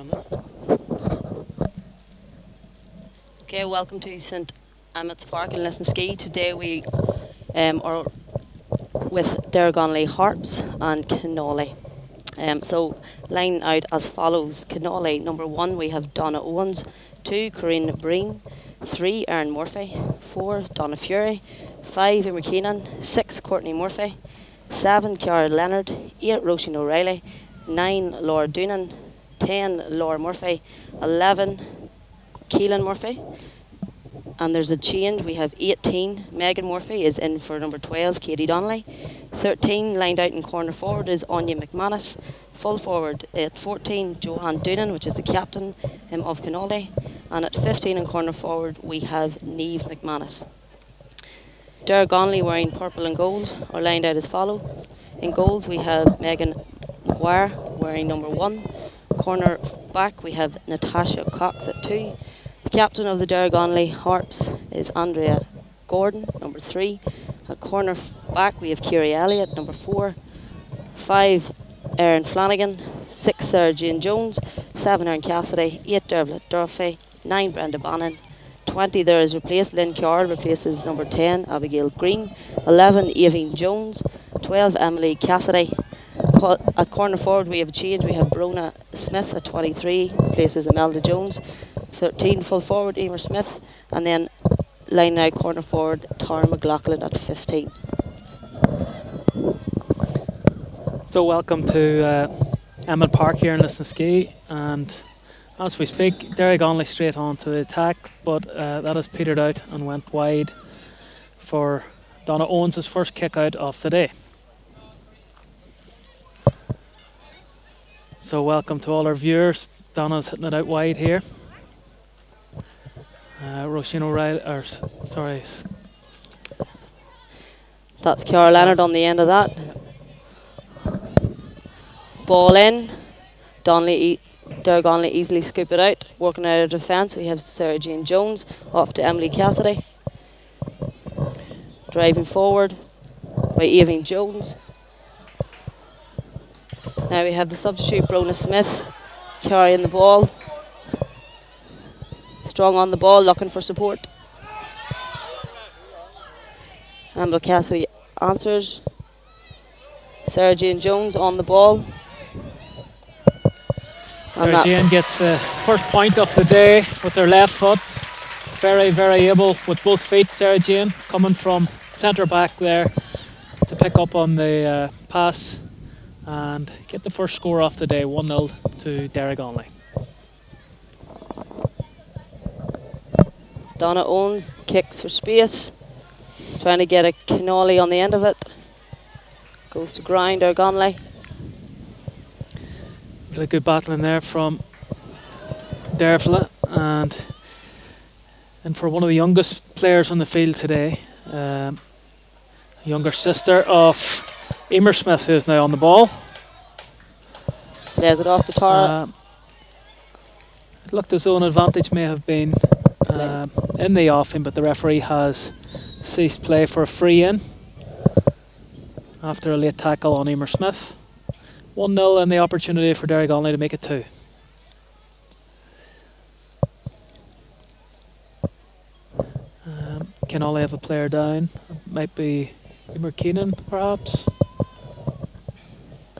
on this. Okay, welcome to St Emmet's Park in Lisnaskea. Today we are with Derrygonnelly, Harps and Kinawley. So line out as follows. Kinawley, number 1 we have Donna Owens, 2 Corinne Breen, 3 Erin Murphy, 4 Donna Fury, 5 Emer Keenan, 6 Courtney Murphy, 7 Ciara Leonard, 8 Roisin O'Reilly, 9 Laura Doonan, 10 Laura Murphy, 11 Keelan Murphy. And there's a change. We have 18. Megan Murphy is in for number 12, Katie Donnelly. 13, lined out in corner forward, is Anya McManus. Full forward at 14, Joanne Doonan, which is the captain of Kinawley. And at 15 in corner forward, we have Niamh McManus. Derrygonnelly, wearing purple and gold, are lined out as follows. In goals, we have Megan Maguire, wearing number 1. Corner back, we have Natasha Cox at 2. The captain of the Derrygonnelly Harps is Andrea Gordon, number 3. At corner back we have Kiri Elliott, number 4. 5 Erin Flanagan, 6 Sarah Jane Jones, 7 Erin Cassidy, 8 Dervla Duffy, 9 Brenda Bannon. 20 there is replaced. Lynn Carroll replaces number 10 Abigail Green. 11 Avine Jones, 12 Emily Cassidy. At corner forward we have a change. We have Brona Smith at 23 replaces Imelda Jones. 13 full forward Emer Smith, and then line out corner forward Tara McLaughlin at 15. So welcome to Emmett Park here in Lisnaskea, and as we speak, Derrygonnelly straight on to the attack, but that has petered out and went wide for Donna Owens' first kick out of the day. So welcome to all our viewers. Donna's hitting it out wide here. Roisin O'Reilly, That's Ciara Leonard on the end of that. Yeah. Ball in. Derrygonnelly easily scoop it out. Working out of defence, we have Sarah Jane Jones off to Emily Cassidy. Driving forward by Avine Jones. Now we have the substitute Brona Smith carrying the ball. Strong on the ball, looking for support. Amber Cassidy answers. Sarah Jane Jones on the ball. Sarah Jane gets the first point of the day with her left foot. Very, very able with both feet. Sarah Jane coming from centre back there to pick up on the pass and get the first score off the day, 1-0 to Derrygonnelly. Donna Owens kicks for space, trying to get a Kinawley on the end of it. Goes to ground Derrygonnelly. Really good battling there from Dervla, and for one of the youngest players on the field today, younger sister of Emer Smith, who is now on the ball. Lays it off to Tara. It looked as though an advantage may have been in the offing, but the referee has ceased play for a free in after a late tackle on Emer Smith. 1-0 and the opportunity for Derrygonnelly to make it 2. Kinawley have a player down. It might be Emer Keenan, perhaps.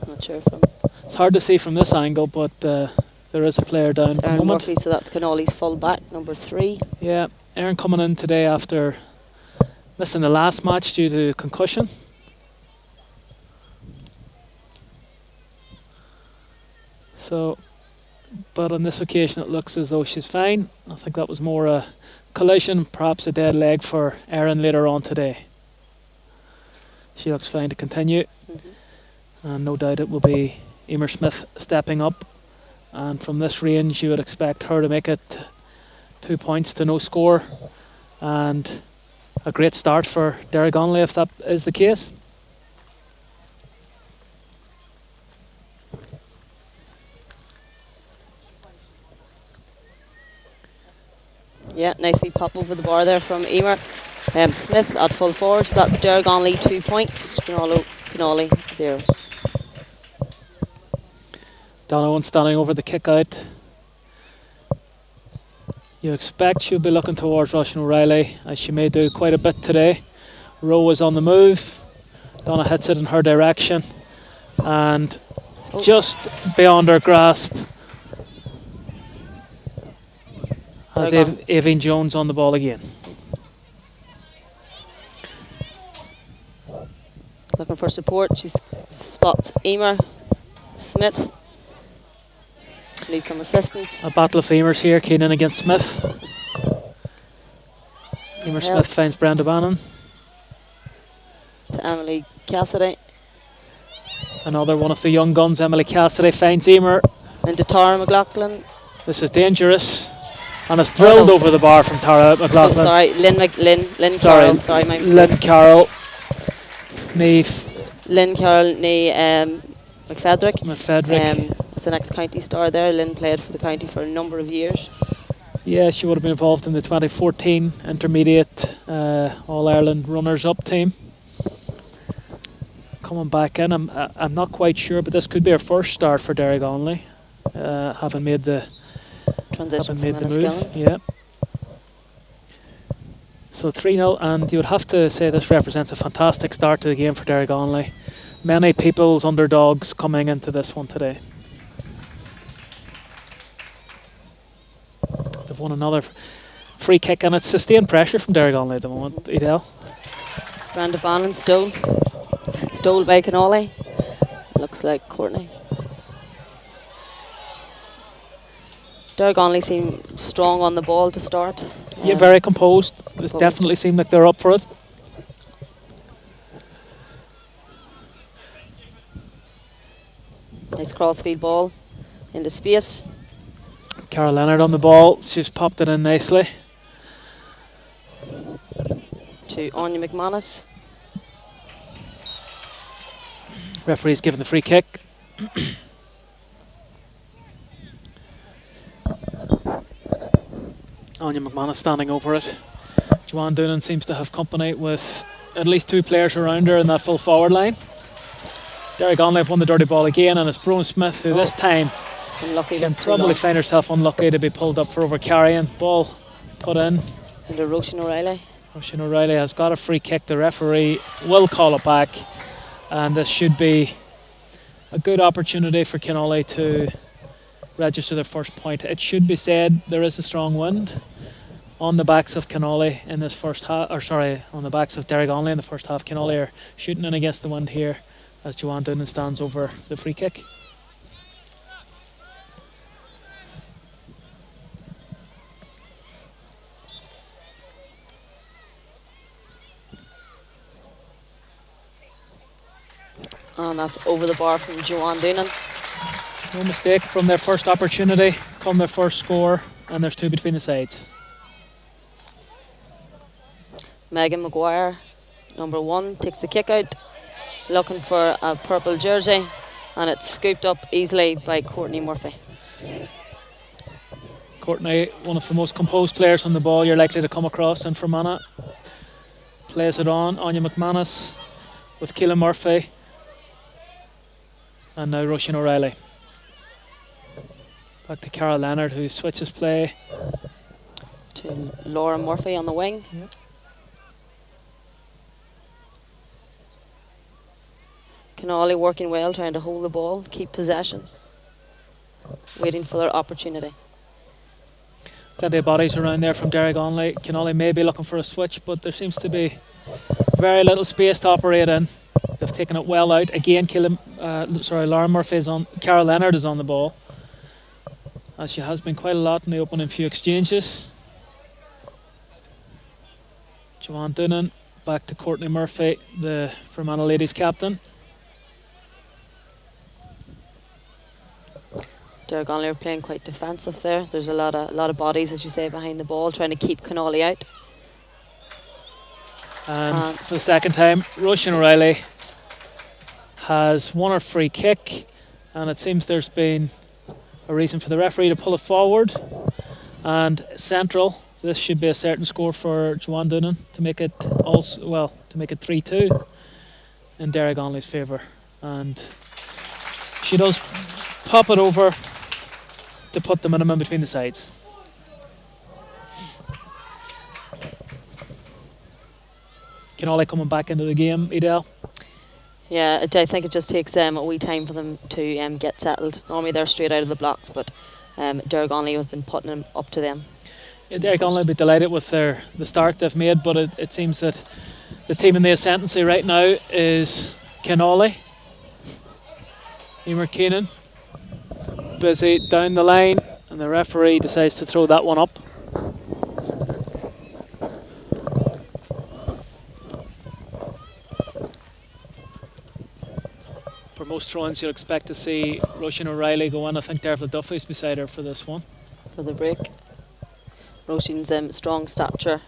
Not sure from. It's hard to see from this angle, but there is a player down at the Erin moment. Murphy, so that's Kinawley's full back, number 3. Yeah, Erin coming in today after missing the last match due to concussion. So, but on this occasion it looks as though she's fine. I think that was more a collision, perhaps a dead leg for Erin later on today. She looks fine to continue. And no doubt it will be Emer Smith stepping up. And from this range you would expect her to make it 2 points to no score. And a great start for Derrygonnelly if that is the case. Yeah, nice wee pop over the bar there from Emer. Smith at full forward, so that's Derrygonnelly 2 points, Kinawley 0. Donna Owen standing over the kick out You expect she'll be looking towards Russian O'Reilly, as she may do quite a bit today. Rowe is on the move. Donna hits it in her direction, and just beyond her grasp has Avine Jones on the ball again. Looking for support. She spots Emer Smith. She needs some assistance. A battle of femurs here, Keenan against Smith. Emer Smith finds Brenda Bannon. To Emily Cassidy. Another one of the young guns, Emily Cassidy, finds Emer. And to Tara McLaughlin. This is dangerous. And it's drilled over the bar from Tara McLaughlin. Oh, sorry, Lynn Carroll. Sorry, my mistake. Lynn Carroll. Lynn Carroll, McFedrick. McFedrick. It's an ex-county star there. Lynn played for the county for a number of years. Yeah, she would have been involved in the 2014 intermediate All-Ireland runners-up team. Coming back in, I'm not quite sure, but this could be her first start for Derrygonnelly, having made the transition from move. Yeah. So 3-0, and you would have to say this represents a fantastic start to the game for Derrygonnelly. Many people's underdogs coming into this one today. They've won another free kick, and it's sustained pressure from Derrygonnelly at the moment. Edel. Brenda Bannon stole by Kinawley. Looks like Courtney. Derrygonnelly seem strong on the ball to start. Yeah, very composed. They definitely seem like they're up for it. Nice crossfield ball into space. Cara Leonard on the ball. She's popped it in nicely. To Anya McManus. Referee's given the free kick. Anya McManus standing over it. Joanne Doonan seems to have company with at least two players around her in that full forward line. Derrygonnelly have won the dirty ball again, and it's Brone Smith who this time can probably find herself unlucky to be pulled up for overcarrying. Ball put in. Into Roisin O'Reilly. Roisin O'Reilly has got a free kick. The referee will call it back, and this should be a good opportunity for Kinawley to register their first point. It should be said there is a strong wind on the backs of Kinawley in this first half, on the backs of Derrygonnelly in the first half. Kinawley are shooting in against the wind here as Joanne Doonan stands over the free kick. And that's over the bar from Joanne Doonan. No mistake from their first opportunity, come their first score, and there's two between the sides. Megan Maguire, number 1, takes the kick out, looking for a purple jersey, and it's scooped up easily by Courtney Murphy. Courtney, one of the most composed players on the ball you're likely to come across in Fermanagh. Plays it on, Anya McManus with Keelan Murphy, and now Roisin O'Reilly. Back to Cara Leonard, who switches play. To Laura Murphy on the wing. Yep. Kinawley working well, trying to hold the ball, keep possession. Waiting for their opportunity. Plenty of bodies around there from Derrygonnelly. Kinawley may be looking for a switch, but there seems to be very little space to operate in. They've taken it well out. Again, Laura Murphy is on. Cara Leonard is on the ball, as she has been quite a lot in the opening few exchanges. Joanne Doonan back to Courtney Murphy, the Fermanagh ladies captain. Derrygonnelly are playing quite defensive there. There's a lot of bodies, as you say, behind the ball, trying to keep Kinawley out. And for the second time, Roisin O'Reilly has won her free kick, and it seems there's been a reason for the referee to pull it forward. And central, this should be a certain score for Joanne Doonan to make it 3-2 in Derrygonnelly's favour. And she does pop it over to put the minimum between the sides. Kinawley coming back into the game, Edel. Yeah, I think it just takes a wee time for them to get settled. Normally they're straight out of the blocks, but Derrygonnelly have been putting them up to them. Yeah, Derrygonnelly will be delighted with the start they've made, but it seems that the team in the ascendancy right now is Kinawley. Emer Keenan busy down the line, and the referee decides to throw that one up. For most throw-ins, you'll expect to see Roisin O'Reilly go in. I think Dervla Duffy's beside her for this one. For the break. Roisin's strong stature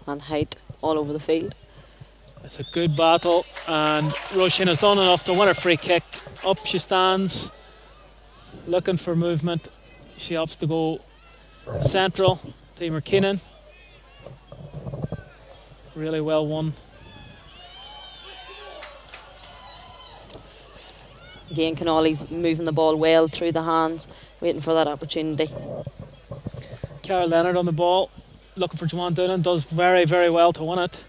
and height all over the field. It's a good battle, and Roisin has done enough to win her free kick. Up she stands, looking for movement. She opts to go central to Emer Keenan. Really well won. Again, Kinawley's moving the ball well through the hands, waiting for that opportunity. Cara Leonard on the ball, looking for Joanne Doonan, does very, very well to win it.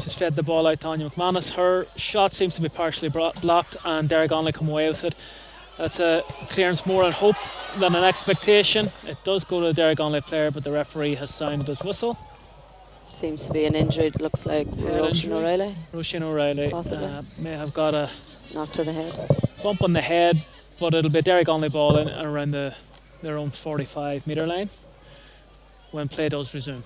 She's fed the ball out to Anya McManus. Her shot seems to be partially blocked, and Derrygonnelly come away with it. That's a clearance more in hope than an expectation. It does go to the Derrygonnelly player, but the referee has sounded his whistle. Seems to be an injury, it looks like. Roisin O'Reilly. Roisin O'Reilly may have got a knock to the head. Bump on the head, but it'll be a Derrygonnelly ball in around their own 45-metre line when play does resume.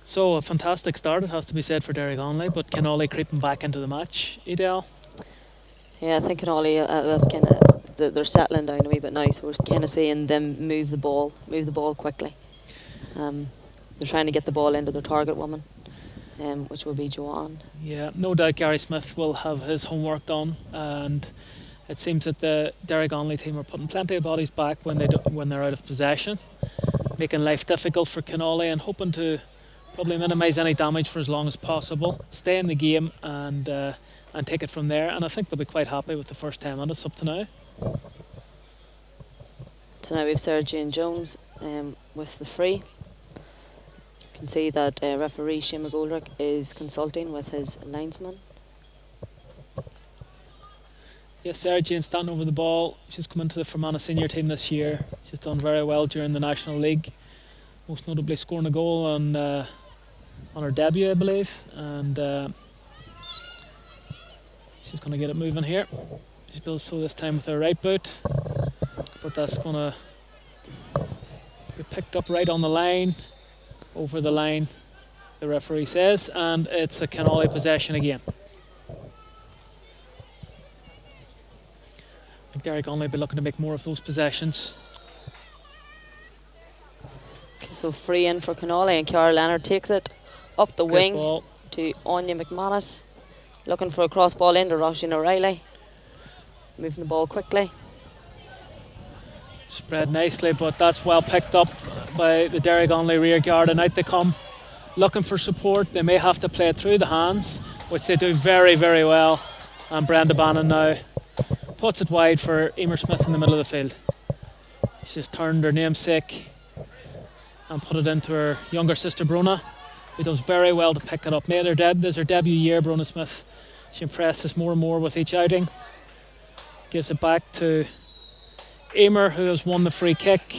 So a fantastic start, it has to be said, for Derrygonnelly, but Kinawley creeping back into the match. Edel? Yeah, I think Kinawley they're settling down a wee bit now, so we're kind of seeing them move the ball quickly. They're trying to get the ball into their target woman, which will be Joanne. Yeah, no doubt Gary Smith will have his homework done, and it seems that the Derrygonnelly team are putting plenty of bodies back when they're out of possession, making life difficult for Kinawley and hoping to probably minimise any damage for as long as possible, stay in the game and take it from there. And I think they'll be quite happy with the first 10 minutes up to now. So now we have Sarah Jane Jones with the free. You can see that referee Shane McGoldrick is consulting with his linesman. Yes, Sarah Jane standing over the ball. She's come into the Fermanagh senior team this year. She's done very well during the National League, most notably scoring a goal on her debut, I believe. And she's going to get it moving here. She does so this time with her right boot, but that's going to be picked up right on the line, over the line, the referee says, and it's a Kinawley possession again. I think Derrygonnelly will be looking to make more of those possessions. Okay, so free in for Kinawley, and Cara Leonard takes it up the wing ball to Anya McManus, looking for a cross ball into Roisin O'Reilly, moving the ball quickly. Spread nicely, but that's well picked up by the Derrygonnelly rear guard, and out they come looking for support. They may have to play it through the hands, which they do very, very well, and Brenda Bannon now puts it wide for Emer Smith in the middle of the field. She's turned her namesake and put it into her younger sister Brona, who does very well to pick it up. This is her debut year, Brona Smith. She impresses more and more with each outing. Gives it back to Emer, who has won the free kick,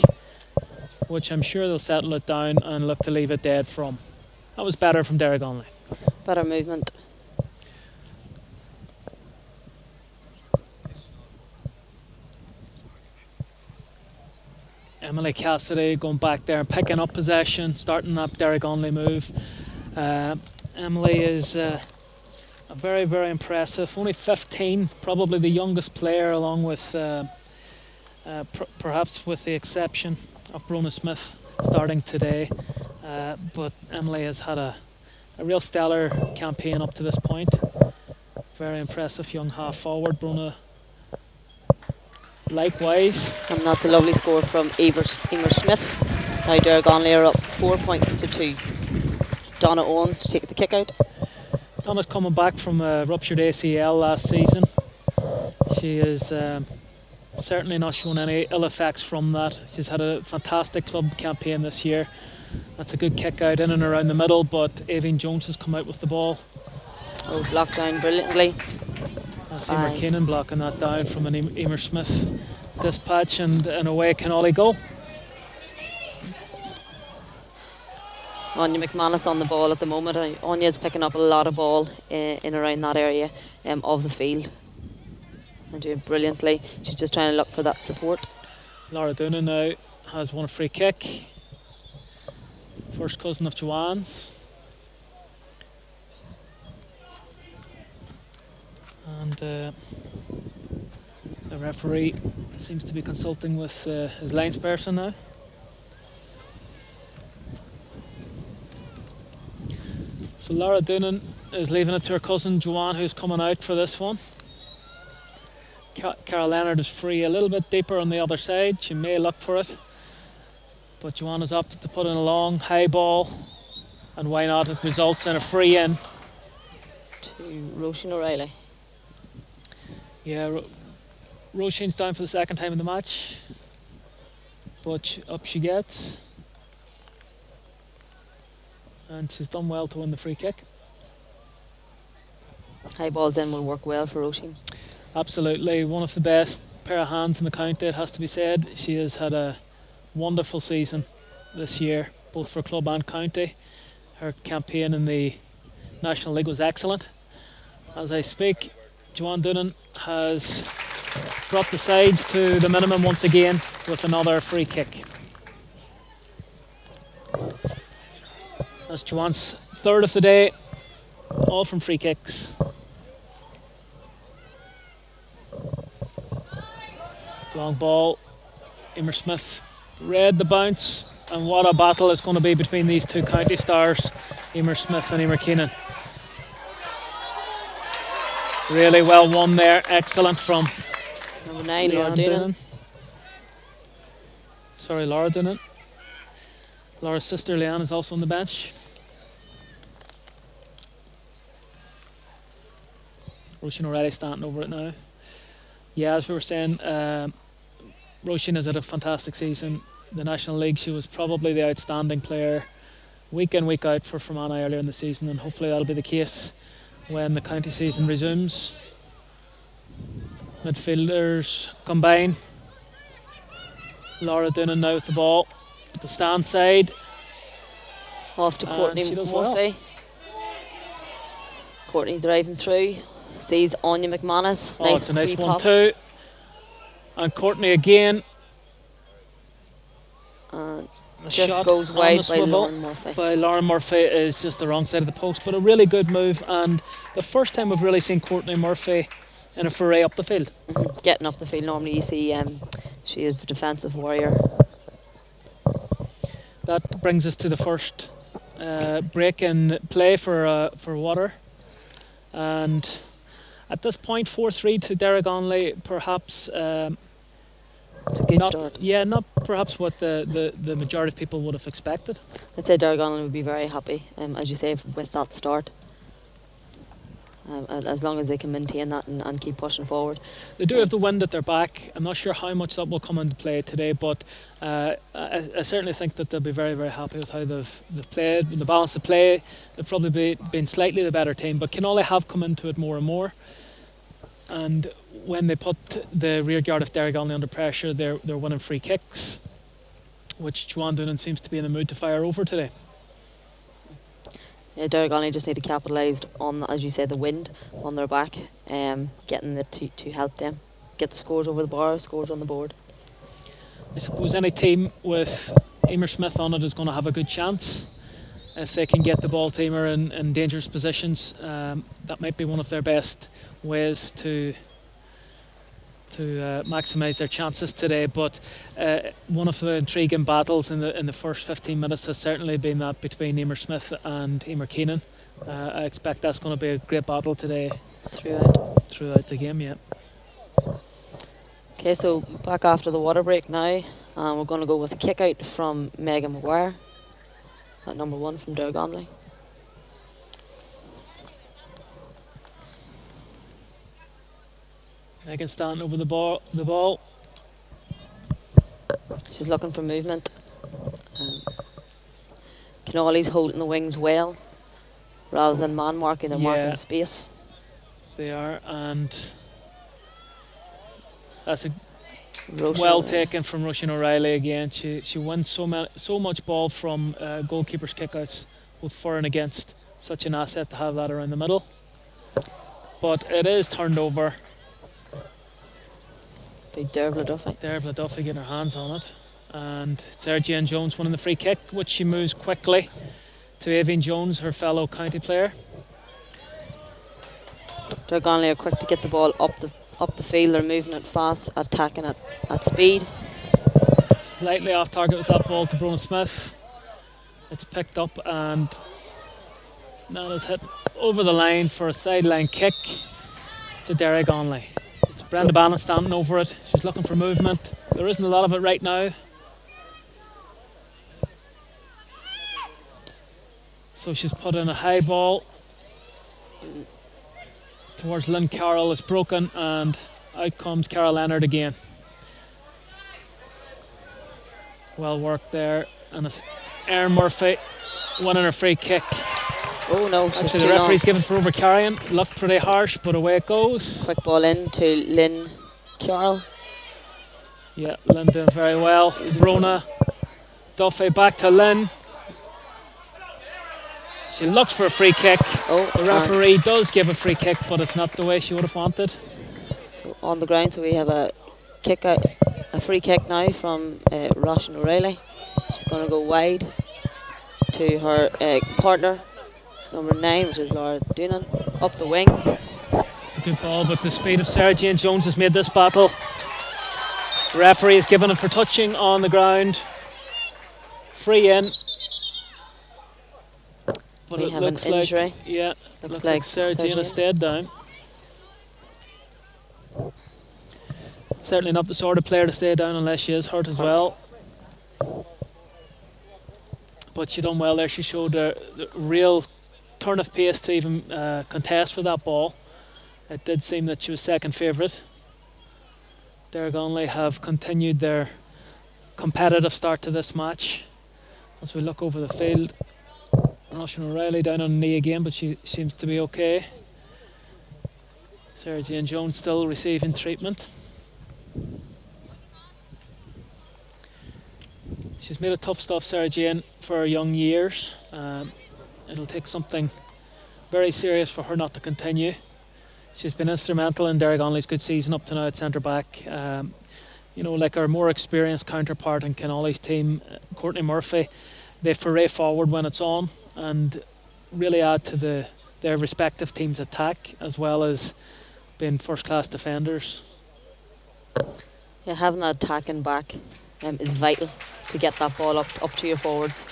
which I'm sure they'll settle it down and look to leave it dead from. That was better from Derrygonnelly. Better movement. Emily Cassidy going back there and picking up possession, starting that Derrygonnelly move. Emily is very, very impressive. Only 15, probably the youngest player, along with perhaps with the exception of Brona Smith starting today. But Emily has had a real stellar campaign up to this point. Very impressive young half forward. Brona likewise. And that's a lovely score from Emer Smith. Now Derrygonnelly are up 4 points to 2. Donna Owens to take the kick out. Donna's coming back from a ruptured ACL last season. She is certainly not shown any ill effects from that. She's had a fantastic club campaign this year, That's a good kick out in and around the middle, but Avine Jones has come out with the ball. Oh, blocked down brilliantly. That's Emer Keenan blocking that down from an Emer Smith dispatch, and away Kinawley go. Anya McManus on the ball at the moment. Anya's picking up a lot of ball in around that area of the field and doing brilliantly. She's just trying to look for that support. Laura Doonan now has won a free kick. First cousin of Joanne's. And the referee seems to be consulting with his linesperson now. So Laura Doonan is leaving it to her cousin Joanne, who's coming out for this one. Carol Leonard is free a little bit deeper on the other side. She may look for it, but Joanne has opted to put in a long high ball, and why not? It results in a free in to Roisin O'Reilly. Yeah, Roisin's down for the second time in the match, but up she gets, and she's done well to win the free kick. High balls in will work well for Roisin. Absolutely, one of the best pair of hands in the county, it has to be said. She has had a wonderful season this year, both for club and county. Her campaign in the National League was excellent. As I speak, Joanne Doonan has brought the sides to the minimum once again with another free kick. That's Joanne's third of the day, all from free kicks. Long ball, Emer Smith read the bounce, and what a battle it's going to be between these two county stars, Emer Smith and Emer Keenan. Really well won there, excellent from number 9, Laura Doonan. Sorry, Laura Doonan. Laura's sister Leanne is also on the bench. Roisin O'Reilly standing over it now. Yeah, as we were saying, Roisin has had a fantastic season. The National League, she was probably the outstanding player week in, week out for Fermanagh earlier in the season, and hopefully that'll be the case when the county season resumes. Midfielders combine. Laura Doonan now with the ball at the stand side. Off to Courtney Murphy. Well. Courtney driving through. Sees Anya McManus. Oh, it's a nice one too. And Courtney again. Just goes wide by Lauren Murphy. Lauren Murphy is just the wrong side of the post, but a really good move, and the first time we've really seen Courtney Murphy in a foray up the field. Getting up the field, normally you see she is the defensive warrior. That brings us to the first break in play for Water, and at this point 4-3 to Derrygonnelly, perhaps it's a good start. Yeah, not perhaps what the majority of people would have expected. I'd say Derrygonnelly would be very happy, as you say, with that start. As long as they can maintain that and keep pushing forward. They do have the wind at their back. I'm not sure how much that will come into play today, but I certainly think that they'll be very, very happy with how they've played, the balance of play. They've probably been slightly the better team, but Kinawley have come into it more and more. And when they put the rear guard of Derrygonnelly under pressure, they're winning free kicks, which Joanne Doonan seems to be in the mood to fire over today. Yeah, Derrygonnelly just need to capitalise on, as you say, the wind on their back, getting it to help them get the scores over the bar, scores on the board. I suppose any team with Emer Smith on it is going to have a good chance if they can get the ball to Emer in dangerous positions. That might be one of their best ways to maximise their chances today, but one of the intriguing battles in the first 15 minutes has certainly been that between Emer Smith and Emer Keenan. I expect that's going to be a great battle today throughout the game. Yeah. Okay, so back after the water break now, we're going to go with a kick out from Megan Maguire at number 1 from Derrygonnelly. Megan standing over the ball. She's looking for movement. Kinawley's holding the wings well, rather than man marking, they're marking Yeah. space. They are, and that's a Roshan well O'Reilly. taken from Russian O'Reilly again. She wins so much ball from goalkeepers' kickouts, both for and against. Such an asset to have that around the middle. But it is turned over. Big Dervla Duffy. Dervla Duffy getting her hands on it. And Sarah Jane Jones winning the free kick, which she moves quickly to Avian Jones, her fellow county player. Derrygonnelly are quick to get the ball up the field. They're moving it fast, attacking it at speed. Slightly off target with that ball to Brona Smith. It's picked up and that is hit over the line for a sideline kick to Derrygonnelly. It's Brenda Bannon standing over it. She's looking for movement. There isn't a lot of it right now. So she's put in a high ball towards Lynn Carroll. It's broken and out comes Carol Leonard again. Well worked there, and it's Erin Murphy winning her free kick. Oh no, she's Actually, too the referee's long. given for overcarrying. Looked pretty harsh, but away it goes. Quick ball in to Lynn Carroll. Yeah, Lynn doing very well. Brona Duffy back to Lynn. She looks for a free kick. Oh, The referee does give a free kick, but it's not the way she would have wanted. So on the ground, so we have a kick out, a free kick now from Roshan O'Reilly. She's going to go wide to her partner, number 9, which is Laura Doonan, up the wing. It's a good ball, but the speed of Sarah Jane Jones has made this battle. The referee has given it for touching on the ground. Free in. But We it have an looks like, injury. yeah, Looks looks like like Sarah Jane has Jane. stayed down. Certainly not the sort of player to stay down unless she is hurt as well. But she done well there. She showed a real turn of pace to even contest for that ball. It did seem that she was second favourite. Derrygonnelly have continued their competitive start to this match. As we look over the field, Roshan O'Reilly down on the knee again, but she seems to be okay. Sarah Jane Jones still receiving treatment. She's made it tough stuff, Sarah Jane, for her young years. It'll take something very serious for her not to continue. She's been instrumental in Derrygonnelly's good season up to now at centre back. You know, like our more experienced counterpart in Kinawley's team, Courtney Murphy, they foray forward when it's on and really add to their respective team's attack, as well as being first-class defenders. Yeah, having that attacking back is vital to get that ball up to your forwards.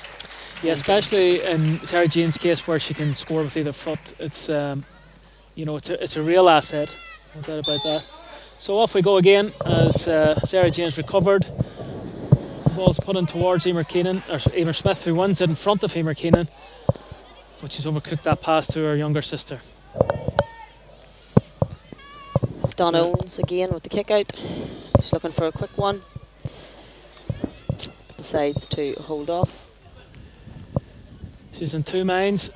Yeah, especially in Sarah Jane's case where she can score with either foot. It's you know, it's a real asset, no doubt about that. So off we go again as Sarah Jane's recovered. The ball's put in towards Emer Smith, who wins it in front of Emer Keenan, but she's overcooked that pass to her younger sister. Don Owens again with the kick out. She's looking for a quick one. Decides to hold off. She's in two minds,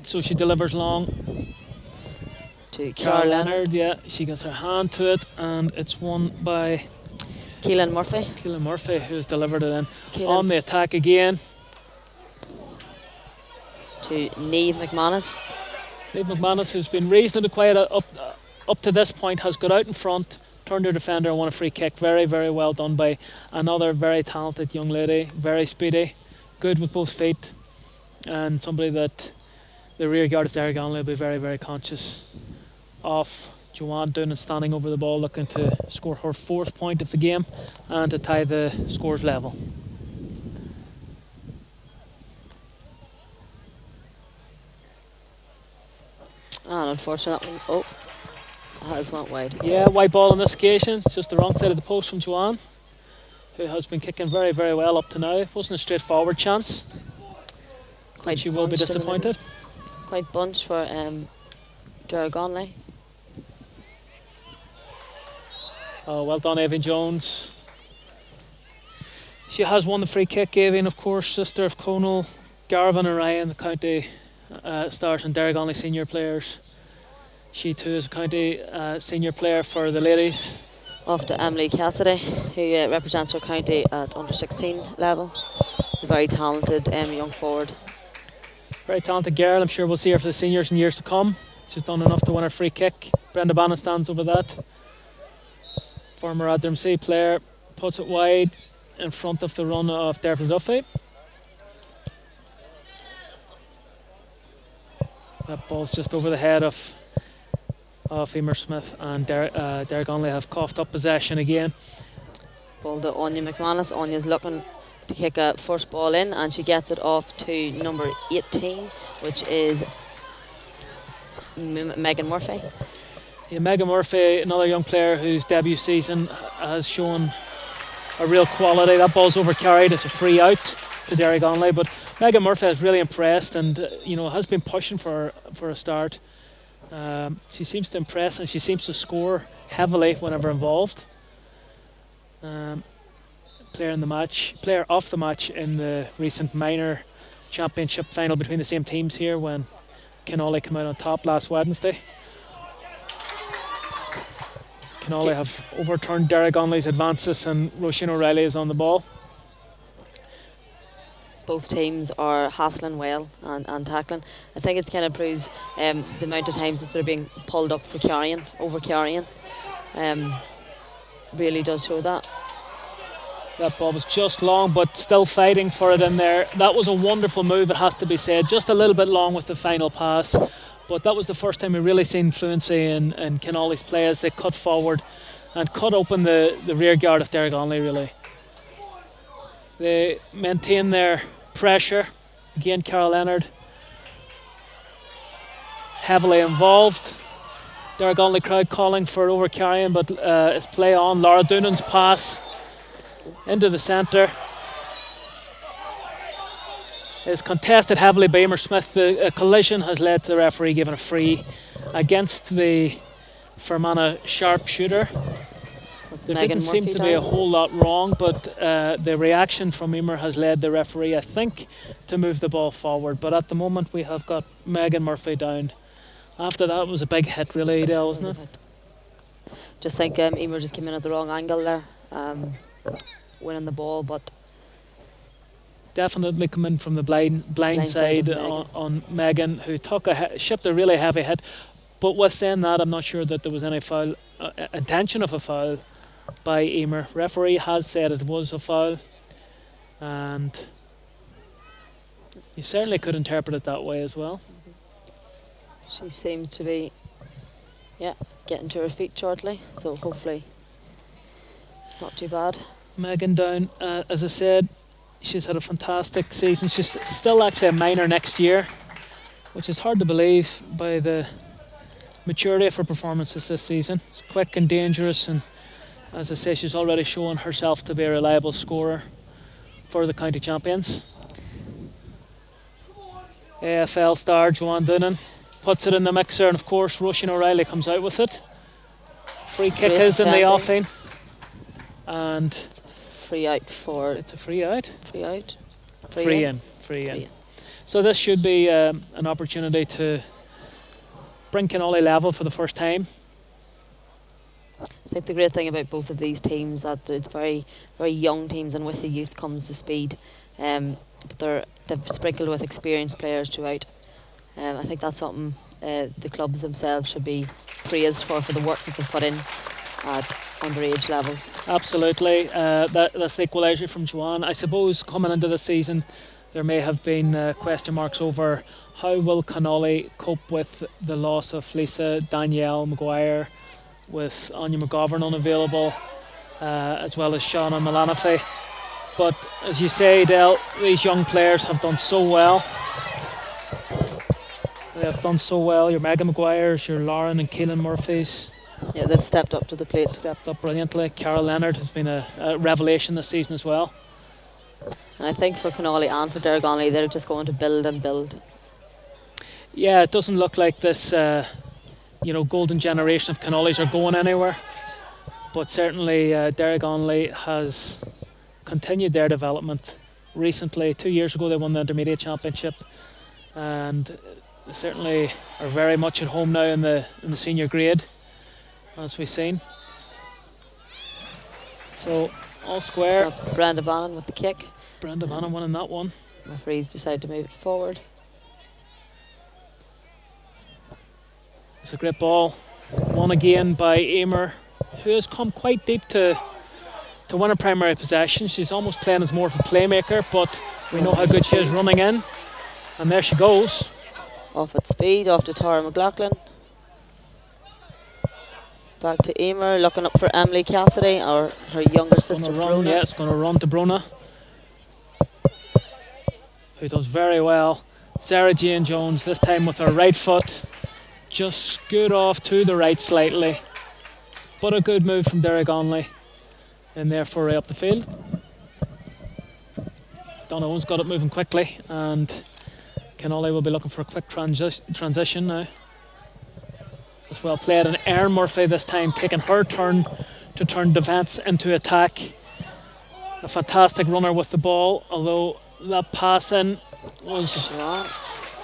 so she delivers long. To Carol Carol Leonard, yeah, she gets her hand to it, and it's won by Keelan Murphy. Keelan Murphy, who's delivered it in. Keelan. On the attack again. To Niamh McManus. Niamh McManus, who's been reasonably quiet up to this point, has got out in front, turned her defender and won a free kick. Very, very well done by another very talented young lady, very speedy, good with both feet, and somebody that the rear guard of Derrygonnelly will be very, very conscious of. Joanne Doonan standing over the ball, looking to score her 4th point of the game and to tie the scores level. And unfortunately that one, has went wide. Yeah, white ball on this occasion. It's just the wrong side of the post from Joanne, who has been kicking very, very well up to now. It wasn't a straightforward chance. Quite She will be bunched in the disappointed. middle. Quite bunched for Derrygonnelly. Oh, well done, Avian Jones. She has won the free kick. Avian, of course, sister of Conal, Garvin and Ryan, the county stars and Derrygonnelly senior players. She too is a county senior player for the ladies. Off to Emily Cassidy, who represents her county at under 16 level. She's a very talented young forward. Very talented girl. I'm sure we'll see her for the seniors in years to come. She's done enough to win her free kick. Brenda Bannon stands over that. Former Adramsey player puts it wide in front of the run of Derval Duffy. That ball's just over the head of Emer Smith, and Derrygonnelly have coughed up possession again. Ball to Anya McManus. Anya's looking to kick a first ball in, and she gets it off to number 18, which is Megan Murphy. Yeah, Megan Murphy, another young player whose debut season has shown a real quality. That ball's over carried. It's a free out to Derrygonnelly, but Megan Murphy has really impressed, and has been pushing for a start. She seems to impress, and she seems to score heavily whenever involved. Player of the match in the recent minor championship final between the same teams here when Kinawley came out on top last Wednesday. Kinawley have overturned Derrygonnelly's advances, and Roisin O'Reilly is on the ball. Both teams are hassling well and tackling. I think it kind of proves the amount of times that they're being pulled up for over carrying. Really does show that. That ball was just long, but still fighting for it in there. That was a wonderful move, it has to be said. Just a little bit long with the final pass, but that was the first time we really seen fluency in Kinawley's play as they cut forward and cut open the rear guard of Derrygonnelly, really. They maintain their pressure. Again, Carol Leonard heavily involved. Derrygonnelly crowd calling for overcarrying, but it's play on. Laura Doonan's pass into the centre is contested heavily by Emer Smith. The collision has led to the referee giving a free against the Fermanagh sharpshooter. So there didn't seem to be a whole lot wrong, but the reaction from Emer has led the referee, I think, to move the ball forward. But at the moment we have got Megan Murphy down. After that it was a big hit, really, Adele, wasn't it? Just think Emer just came in at the wrong angle there, winning the ball, but definitely come in from the blind side on Megan, who took shipped a really heavy hit. But with saying that, I'm not sure that there was any foul intention of a foul by Emer. Referee has said it was a foul, and you certainly could interpret it that way as well. She seems to be getting to her feet shortly, so hopefully not too bad. Megan down, as I said, she's had a fantastic season. She's still actually a minor next year, which is hard to believe by the maturity of her performances this season. She's quick and dangerous, and as I say, she's already shown herself to be a reliable scorer for the county champions. AFL star Joanne Doonan puts it in the mixer, and of course Roisin O'Reilly comes out with it. Free kick is in the offing, and it's a free out for. It's a free out. Free in. So this should be an opportunity to bring Kinawley level for the first time. I think the great thing about both of these teams that it's very, very young teams, and with the youth comes the speed. But they've sprinkled with experienced players throughout. I think that's something the clubs themselves should be praised for the work that they've put in at underage levels. Absolutely. That's the equaliser from Joanne. I suppose coming into the season there may have been question marks over how will Kinawley cope with the loss of Lisa Danielle Maguire, with Anya McGovern unavailable, as well as Shauna Milanofi. But as you say, Del, these young players have done so well. They have done so well. Your Megan Maguires, your Lauren and Keelan Murphys. Yeah, they've stepped up to the plate. Stepped up brilliantly. Carol Leonard has been a revelation this season as well. And I think for Kinawley and for Derrygonnelly, they're just going to build and build. Yeah, it doesn't look like this golden generation of Kinawleys are going anywhere. But certainly Derrygonnelly has continued their development recently. 2 years ago they won the intermediate championship, and they certainly are very much at home now in the senior grade, as we've seen. So all square. So Brenda Bannon with the kick. Brenda Bannon winning that one. Referees decide to move it forward. It's a great ball, won again by Emer, who has come quite deep to win a primary possession. She's almost playing as more of a playmaker, but we know how good she is running in. And there she goes. Off at speed, off to Tara McLaughlin. Back to Emer, looking up for Emily Cassidy, or her younger sister Brona. Yeah, it's going to run to Brona, who does very well. Sarah Jane Jones, this time with her right foot. Just scoot off to the right slightly. But a good move from Derrygonnelly in there for up the field. Donna Owens got it moving quickly, and Kinawley will be looking for a quick transition now. As well played, and Erin Murphy this time taking her turn to turn defence into attack. A fantastic runner with the ball, although that pass in was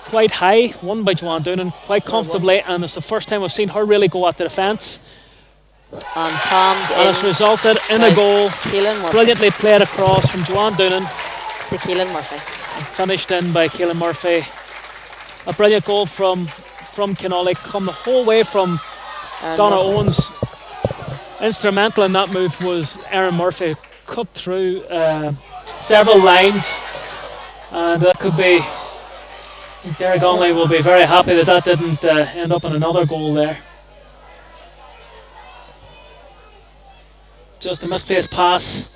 quite high, won by Joanne Doonan quite comfortably, and it's the first time I've seen her really go at the defence. And palmed and it's resulted in a goal. Brilliantly played across from Joanne Doonan to Keelan Murphy. And finished in by Keelan Murphy. A brilliant goal from Kinawley, come the whole way from Donna Owens. Instrumental in that move was Erin Murphy, cut through several lines, and that could be, Derrygonnelly will be very happy that didn't end up in another goal there. Just a misplaced pass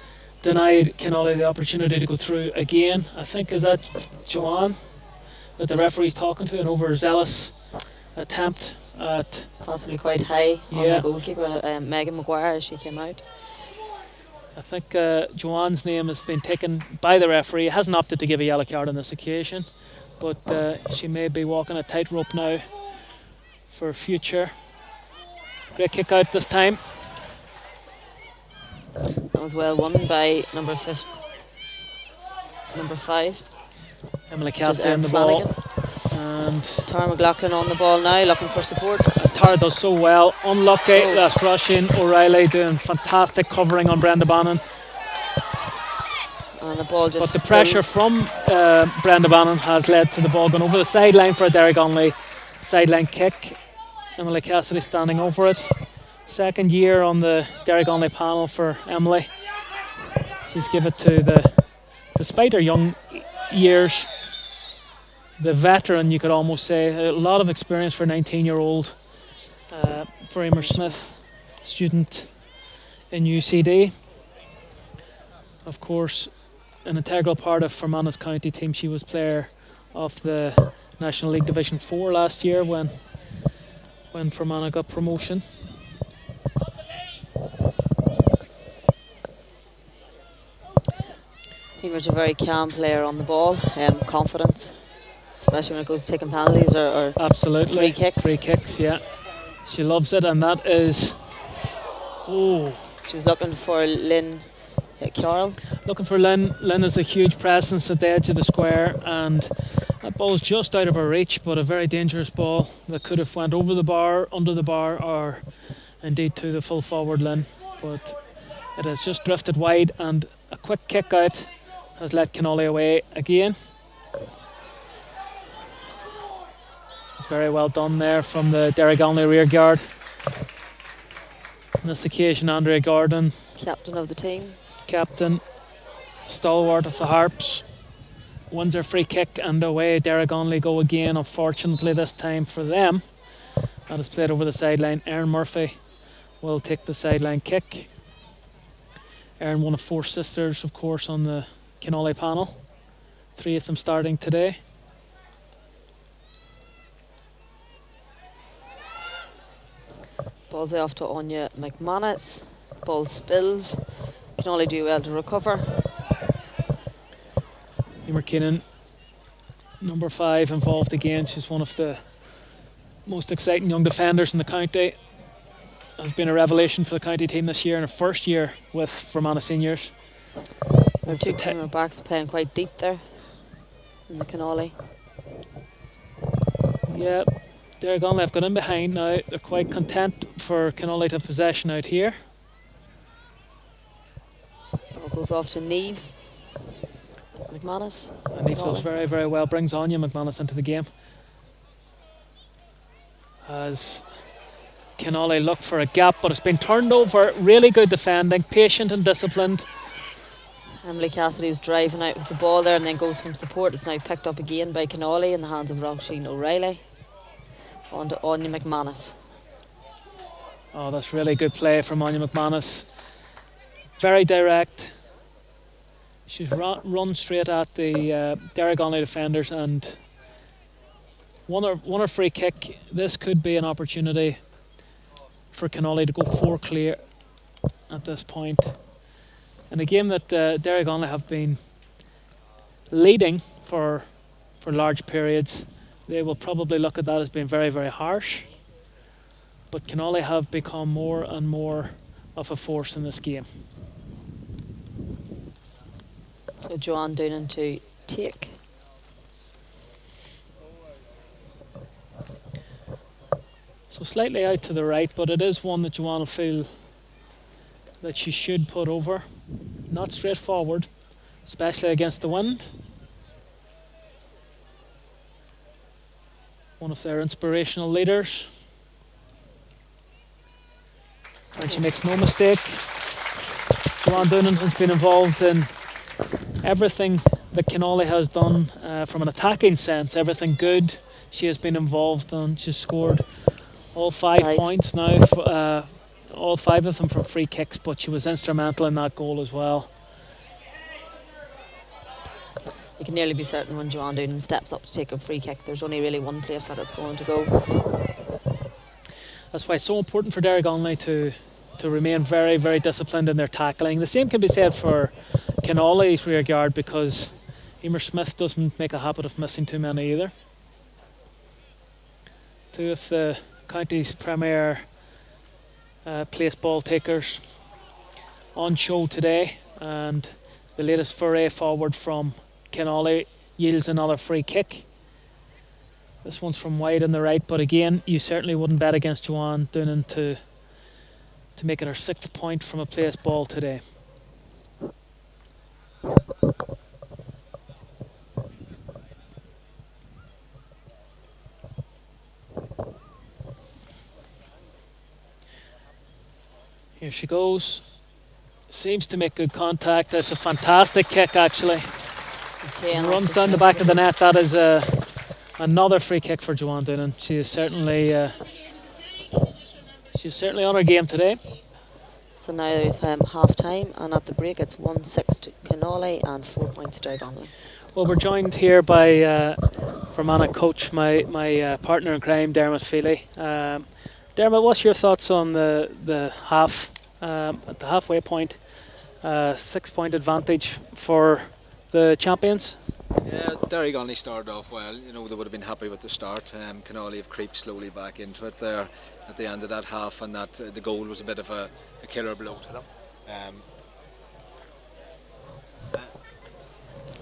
denied Kinawley the opportunity to go through again. I think is that Joanne that the referee's talking to, an overzealous attempt at possibly quite high on the goalkeeper, Megan McGuire, as she came out. I think Joanne's name has been taken by the referee. He hasn't opted to give a yellow card on this occasion, but she may be walking a tightrope now for future. Great kick out this time. That was well won by number 5, Emily Cassidy on the ball. And Tara McLaughlin on the ball now, looking for support. Tara does so well. Unlucky, that's Roisin O'Reilly doing fantastic covering on Brenda Bannon. And the ball just But the pressure from Brenda Bannon has led to the ball going over the sideline for a Derrygonnelly sideline kick. Emily Cassidy standing over it. Second year on the Derrygonnelly panel for Emily. She's given it to despite her young years, the veteran, you could almost say. A lot of experience for a 19-year-old. For Emer Smith, student in UCD. Of course, an integral part of Fermanagh's county team. She was player of the National League Division 4 last year when Fermanagh got promotion. Emer's a very calm player on the ball, confidence, especially when it goes to taking penalties or absolutely free kicks. Free kicks, yeah. She loves it, and that is. Oh. She was looking for Lynn Carroll. Looking for Lynn. Lynn is a huge presence at the edge of the square, and that ball's just out of her reach, but a very dangerous ball that could have went over the bar, under the bar, or indeed to the full forward Lynn. But it has just drifted wide, and a quick kick out has let Kinawley away again. Very well done there from the Derrygonnelly rear guard. On this occasion, Andrea Gordon, captain of the team, captain, stalwart of the Harps, wins her free kick, and away Derrygonnelly go again. Unfortunately, this time for them, that is played over the sideline. Erin Murphy will take the sideline kick. Erin, one of 4 sisters, of course, on the Kinawley panel. 3 of them starting today. Ball's off to Anya McManus. Ball spills. Can only do well to recover. Emer Keenan, number 5, involved again. She's one of the most exciting young defenders in the county. Has been a revelation for the county team this year in her first year with Fermanagh Seniors. Our two corner backs playing quite deep there in the Kinawley. Yeah, Derrygonnelly have got in behind now. They're quite content for Kinawley to have possession out here. Ball goes off to Neve. McManus. And Neve does very, very well. Brings Anya McManus into the game. As Kinawley look for a gap, but it's been turned over. Really good defending, patient and disciplined. Emily Cassidy is driving out with the ball there and then goes from support. It's now picked up again by Kinawley in the hands of Roisin O'Reilly. On to Anya McManus. Oh, that's really good play from Anya McManus. Very direct. She's run straight at the Derrygonnelly defenders and won her free kick. This could be an opportunity for Kinawley to go 4 clear at this point. In a game that Derrygonnelly have been leading for large periods, they will probably look at that as being very, very harsh. But Kinawley have become more and more of a force in this game. So Joanne Doonan to take. So slightly out to the right, but it is one that Joanne will feel that she should put over. Not straightforward, especially against the wind. One of their inspirational leaders. And she makes no mistake. Joanne Doonan has been involved in everything that Kinawley has done from an attacking sense, everything good she has been involved in. She's scored all 5 points now, all 5 of them from free kicks, but she was instrumental in that goal as well. You can nearly be certain when Joanne Doonan steps up to take a free kick, there's only really one place that it's going to go. That's why it's so important for Derrygonnelly to remain very, very disciplined in their tackling. The same can be said for Kinawley's rear guard, because Emer Smith doesn't make a habit of missing too many either. 2 of the county's premier place ball takers on show today, and the latest foray forward from Kinawley yields another free kick. This one's from wide on the right, but again, you certainly wouldn't bet against Joanne Doonan to make it her 6th point from a place ball today. Here she goes. Seems to make good contact. That's a fantastic kick, actually. Okay, and runs down the back of the net. That is another free kick for Joanne Doonan. She is certainly she's certainly on her game today. So now we've half time, and at the break it's 1-6 to Kinawley and 4 points to Derrygonnelly. Well, we're joined here by Fermanagh coach, my partner in crime, Dermot Feely. Dermot, what's your thoughts on the half at the halfway point? 6 point advantage for the champions. Yeah, Derrygonnelly started off well. You know, they would have been happy with the start. Kinawley have creeped slowly back into it there at the end of that half, and that the goal was a bit of a killer blow to them.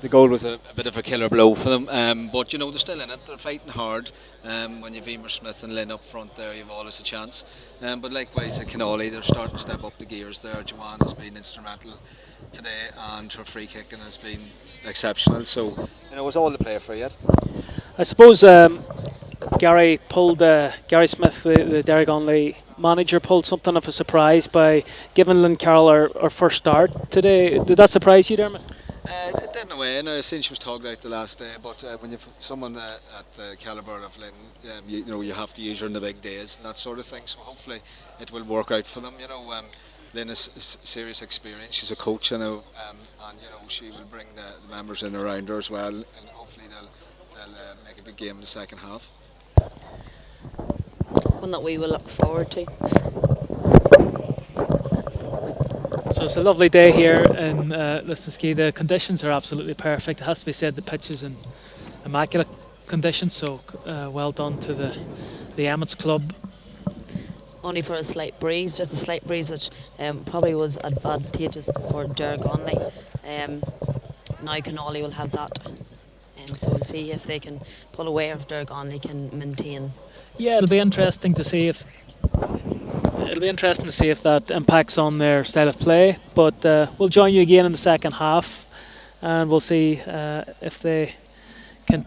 The goal was a bit of a killer blow for them, but you know, they're still in it. They're fighting hard. When you've Emer Smith and Lynn up front there, you've always a chance. But likewise at Kinawley, they're starting to step up the gears there. Joanne has been instrumental today, and her free kicking has been exceptional. So you know, it's all to play for yet. I suppose Gary Smith, the Derrygonnelly manager, pulled something of a surprise by giving Lynn Carroll her first start today. Did that surprise you, Dermot? It did in a way. I seen she was talked out the last day, but when you've someone at the calibre of Lynn, you know, you have to use her in the big days and that sort of thing. So hopefully it will work out for them. You know, Lynn has serious experience. She's a coach, you know, and you know, she will bring the members in around her as well, and hopefully they'll make a big game in the second half. One that we will look forward to. So it's a lovely day here in Listonskey. The conditions are absolutely perfect. It has to be said the pitch is in immaculate condition, so well done to the Emmets Club. Only for a slight breeze, just a slight breeze, which probably was advantageous for Derrygonnelly. Now Kinawley will have that. So we'll see if they can pull away, or if Derrygonnelly can maintain. Yeah, it'll be interesting to see if that impacts on their style of play. But we'll join you again in the second half, and we'll see if they can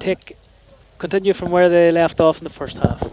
continue from where they left off in the first half.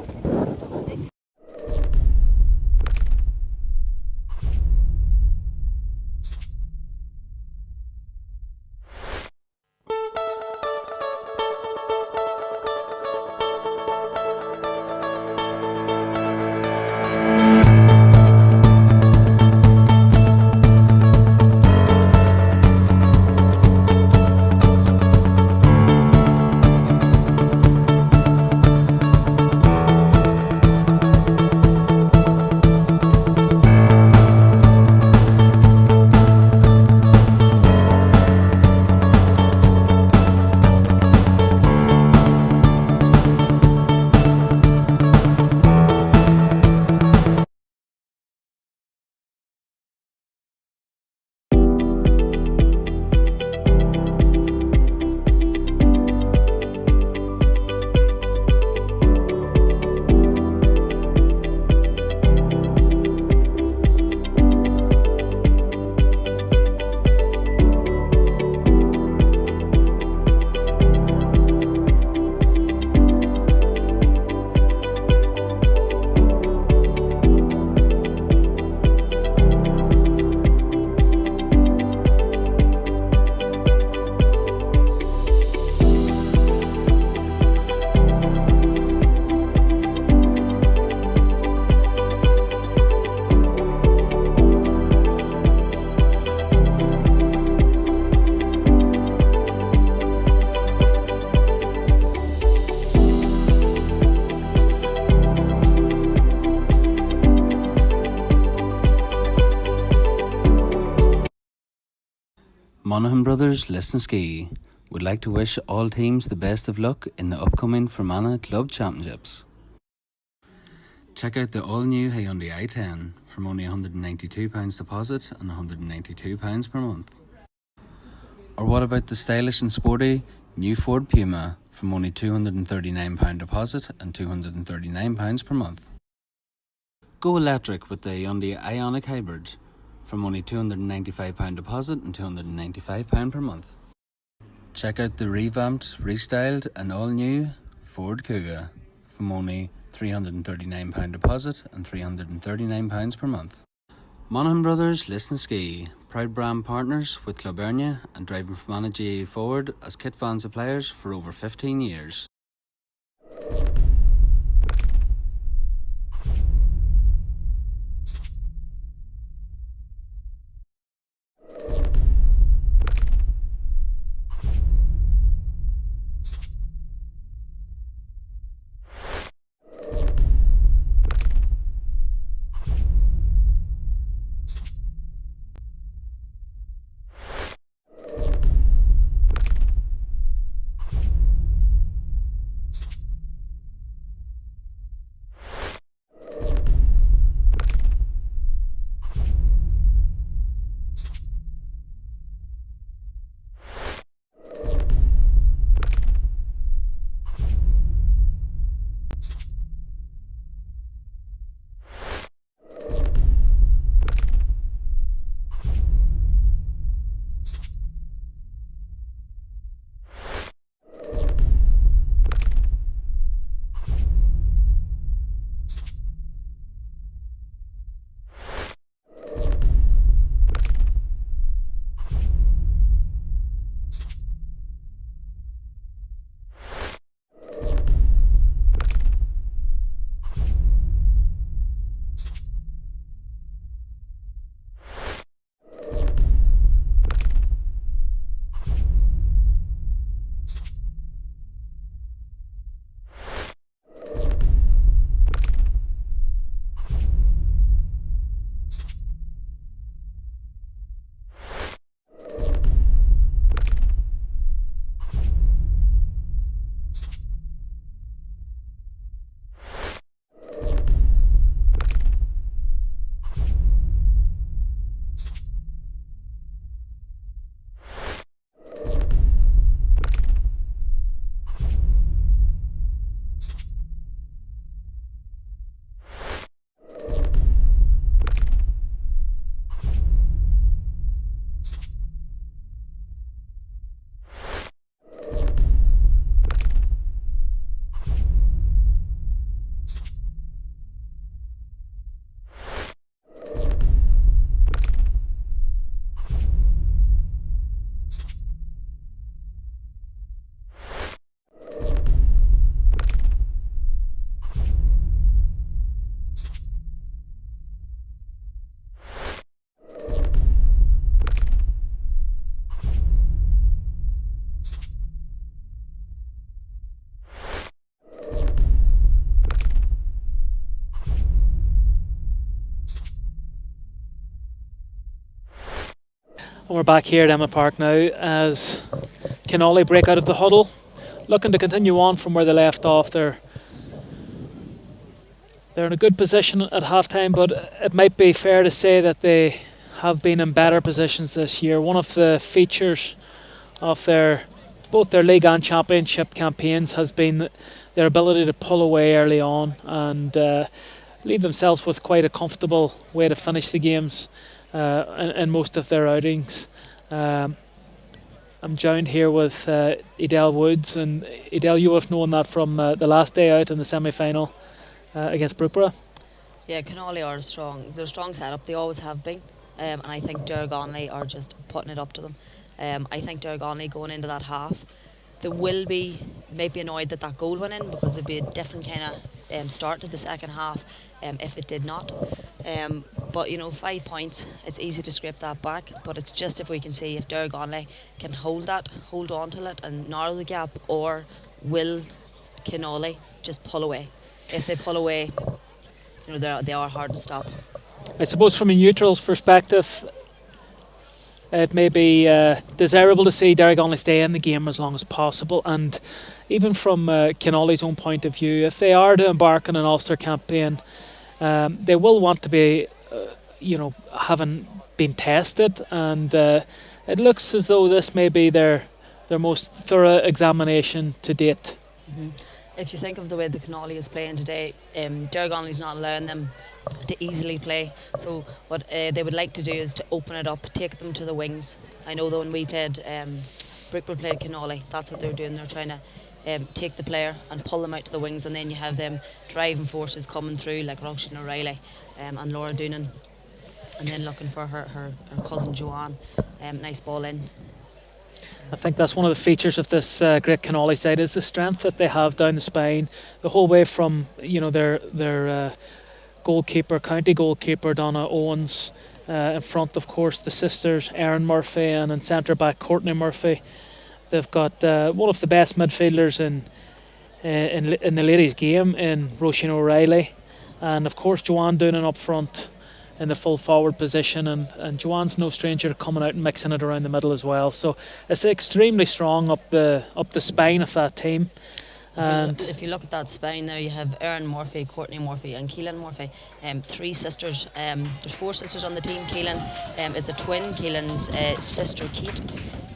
Monaghan Brothers Listen Ski would like to wish all teams the best of luck in the upcoming Fermanagh Club Championships. Check out the all-new Hyundai i10 from only £192 deposit and £192 per month. Or what about the stylish and sporty new Ford Puma from only £239 deposit and £239 per month. Go electric with the Hyundai Ioniq Hybrid from only £295 deposit and £295 per month. Check out the revamped, restyled and all-new Ford Kuga from only £339 deposit and £339 per month. Monaghan Brothers Listen Ski, proud brand partners with Club Ernia and driving Fermanagh GAA forward as kit van suppliers for over 15 years. And we're back here at Emma Park now as Kinawley break out of the huddle, looking to continue on from where they left off. They're in a good position at half-time, but it might be fair to say that they have been in better positions this year. One of the features of both their league and championship campaigns has been their ability to pull away early on and leave themselves with quite a comfortable way to finish the games in most of their outings. I'm joined here with Edel Woods, and Edel, you would have known that from the last day out in the semi-final against Brookborough. Yeah, Kinawley are strong. They're a strong setup. They always have been. And I think Derrygonnelly are just putting it up to them. I think Derrygonnelly going into that half, they might be annoyed that goal went in, because it'd be a different kind of start to the second half if it did not. But 5 points, it's easy to scrape that back, but it's just if we can see if Derrygonnelly can hold on to it and narrow the gap, or will Kinawley just pull away. If they pull away, they are hard to stop. I suppose from a neutral's perspective, it may be desirable to see Derrygonnelly stay in the game as long as possible, and even from Kinawley's own point of view, if they are to embark on an Ulster campaign, they will want to be, having been tested, and it looks as though this may be their most thorough examination to date. Mm-hmm. If you think of the way the Kinawley is playing today, Derrygonnelly's not allowing them to easily play. So what they would like to do is to open it up, take them to the wings. I know that when we played, Brookborough played Kinawley, that's what they're doing. They're trying to take the player and pull them out to the wings, and then you have them driving forces coming through like Roisin O'Reilly and Laura Doonan, and then looking for her cousin Joanne. Nice ball in. I think that's one of the features of this great Kinawley side, is the strength that they have down the spine, the whole way from their goalkeeper, county goalkeeper Donna Owens, in front of course the sisters Erin Murphy, and in centre back Courtney Murphy. They've got one of the best midfielders in the ladies' game in Roisin O'Reilly, and of course Joanne Doonan up front in the full forward position, and Joanne's no stranger to coming out and mixing it around the middle as well. So it's extremely strong up the spine of that team. And if you look at that spine there, you have Erin Murphy, Courtney Murphy and Keelan Murphy, 3 sisters. There's 4 sisters on the team. Keelan is a twin. Keelan's sister Kate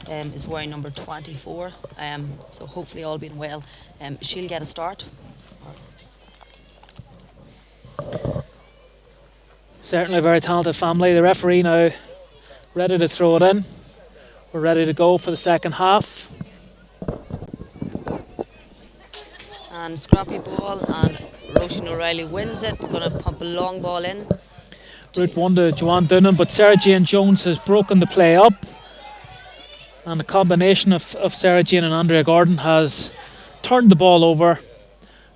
is wearing number 24, so hopefully all being well, she'll get a start. Certainly a very talented family. The referee now ready to throw it in. We're ready to go for the second half. And scrappy ball, and Roisin O'Reilly wins it. Going to pump a long ball in. Route 1 to Joanne Doonan, but Sarah Jane Jones has broken the play up. And a combination of Sarah Jane and Andrea Gordon has turned the ball over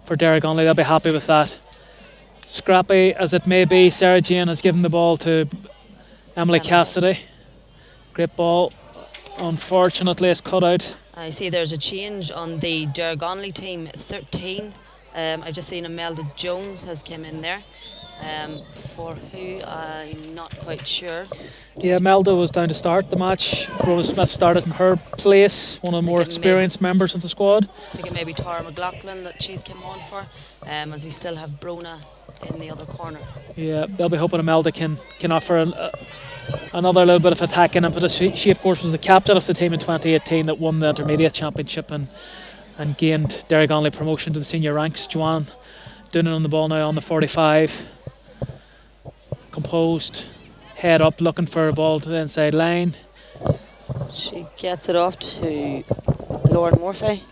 for Derrygonnelly. They'll be happy with that. Scrappy as it may be, Sarah Jane has given the ball to Emily Cassidy. Great ball. Unfortunately, it's cut out. I see there's a change on the Derrygonnelly team. 13. I've just seen Imelda Jones has come in there. For who I'm not quite sure. Yeah, Imelda was down to start the match. Brona Smith started in her place, one of the more experienced members of the squad. I think it may be Tara McLaughlin that she's come on for, as we still have Brona in the other corner. Yeah, they'll be hoping Imelda can offer another little bit of attacking impetus. She of course was the captain of the team in 2018 that won the intermediate championship and gained Derrygonnelly promotion to the senior ranks. Joanne Doonan on the ball now on the 45. Composed, head up, looking for a ball to the inside line. She gets it off to Lauren Murphy.